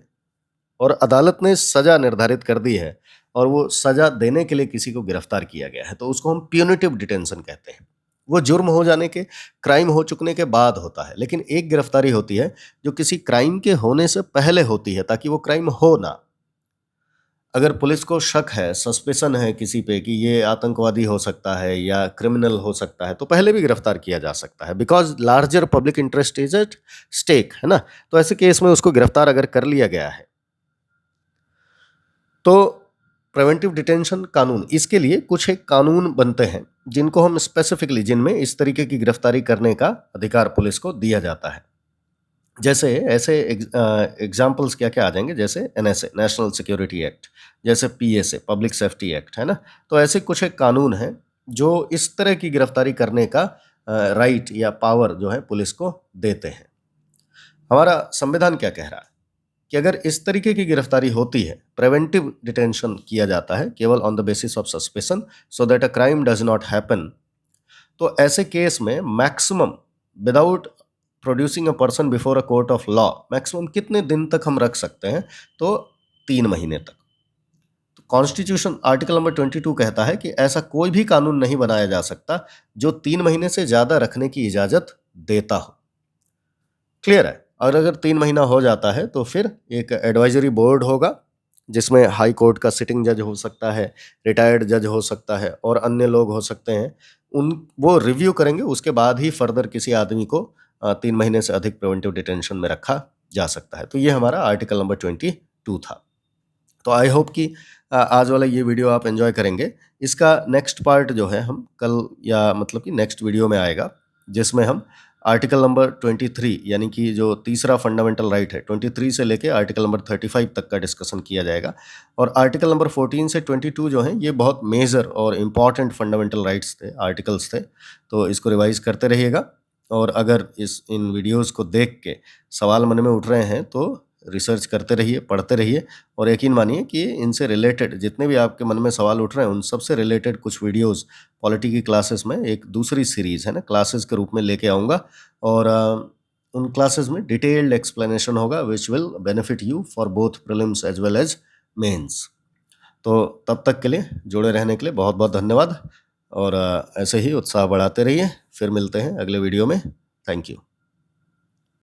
और अदालत ने सजा निर्धारित कर दी है और वो सजा देने के लिए किसी को गिरफ्तार किया गया है, तो उसको हम प्यूनिटिव डिटेंशन कहते हैं। वो जुर्म हो जाने के, क्राइम हो चुकने के बाद होता है। लेकिन एक गिरफ्तारी होती है जो किसी क्राइम के होने से पहले होती है, ताकि वो क्राइम हो ना। अगर पुलिस को शक है, सस्पेशन है किसी पे कि ये आतंकवादी हो सकता है या क्रिमिनल हो सकता है, तो पहले भी गिरफ्तार किया जा सकता है, because larger public interest is at stake, है ना। तो ऐसे केस में उसको गिरफ्तार अगर कर लिया गया है तो प्रिवेंटिव डिटेंशन कानून, इसके लिए कुछ एक कानून बनते हैं जिनको हम स्पेसिफिकली, जिनमें इस तरीके की गिरफ्तारी करने का अधिकार पुलिस को दिया जाता है। जैसे ऐसे एग्जाम्पल्स क्या क्या आ जाएंगे, जैसे NSA, नेशनल सिक्योरिटी एक्ट, जैसे PSA, पब्लिक सेफ्टी एक्ट, है ना। तो ऐसे कुछ एक कानून हैं जो इस तरह की गिरफ्तारी करने का राइट या पावर जो है पुलिस को देते हैं। हमारा संविधान क्या कह रहा है कि अगर इस तरीके की गिरफ्तारी होती है, प्रिवेंटिव डिटेंशन किया जाता है केवल on the basis of suspicion so that a crime does not happen, तो ऐसे केस में maximum without producing a person before a court of law, maximum कितने दिन तक हम रख सकते हैं, तो 3 महीने तक। तो कॉन्स्टिट्यूशन आर्टिकल नंबर 22 कहता है कि ऐसा कोई भी कानून नहीं बनाया जा सकता जो 3 महीने से ज़्यादा रखने की इजाज़त देता हो। क्लियर है। और अगर 3 महीना हो जाता है तो फिर एक एडवाइजरी बोर्ड होगा जिसमें हाई कोर्ट का सिटिंग जज हो सकता है, रिटायर्ड जज हो सकता है और अन्य लोग हो सकते हैं। वो रिव्यू करेंगे, उसके बाद ही फर्दर किसी आदमी को 3 महीने से अधिक प्रिवेंटिव डिटेंशन में रखा जा सकता है। तो ये हमारा आर्टिकल नंबर 22 था। तो आई होप कि आज वाला ये वीडियो आप एंजॉय करेंगे। इसका नेक्स्ट पार्ट जो है हम कल, या मतलब कि नेक्स्ट वीडियो में आएगा, जिसमें हम आर्टिकल नंबर 23 यानी कि जो तीसरा फंडामेंटल राइट है, 23 से लेके आर्टिकल नंबर 35 तक का डिस्कशन किया जाएगा। और आर्टिकल नंबर 14 से 22 जो हैं ये बहुत मेजर और इम्पॉर्टेंट फंडामेंटल राइट्स थे, आर्टिकल्स थे। तो इसको रिवाइज करते रहिएगा। और अगर इन वीडियोज़ को देख के सवाल मन में उठ रहे हैं तो रिसर्च करते रहिए, पढ़ते रहिए, और यकीन मानिए कि इनसे रिलेटेड जितने भी आपके मन में सवाल उठ रहे हैं उन सब से रिलेटेड कुछ वीडियोस पॉलिटी की क्लासेस में एक दूसरी सीरीज़ है ना, क्लासेस के रूप में लेके आऊँगा। और उन क्लासेस में डिटेल्ड एक्सप्लेनेशन होगा which will benefit you for both prelims as well as mains. तो तब तक के लिए, जुड़े रहने के लिए बहुत बहुत धन्यवाद। और ऐसे ही उत्साह बढ़ाते रहिए। फिर मिलते हैं अगले वीडियो में। Thank you.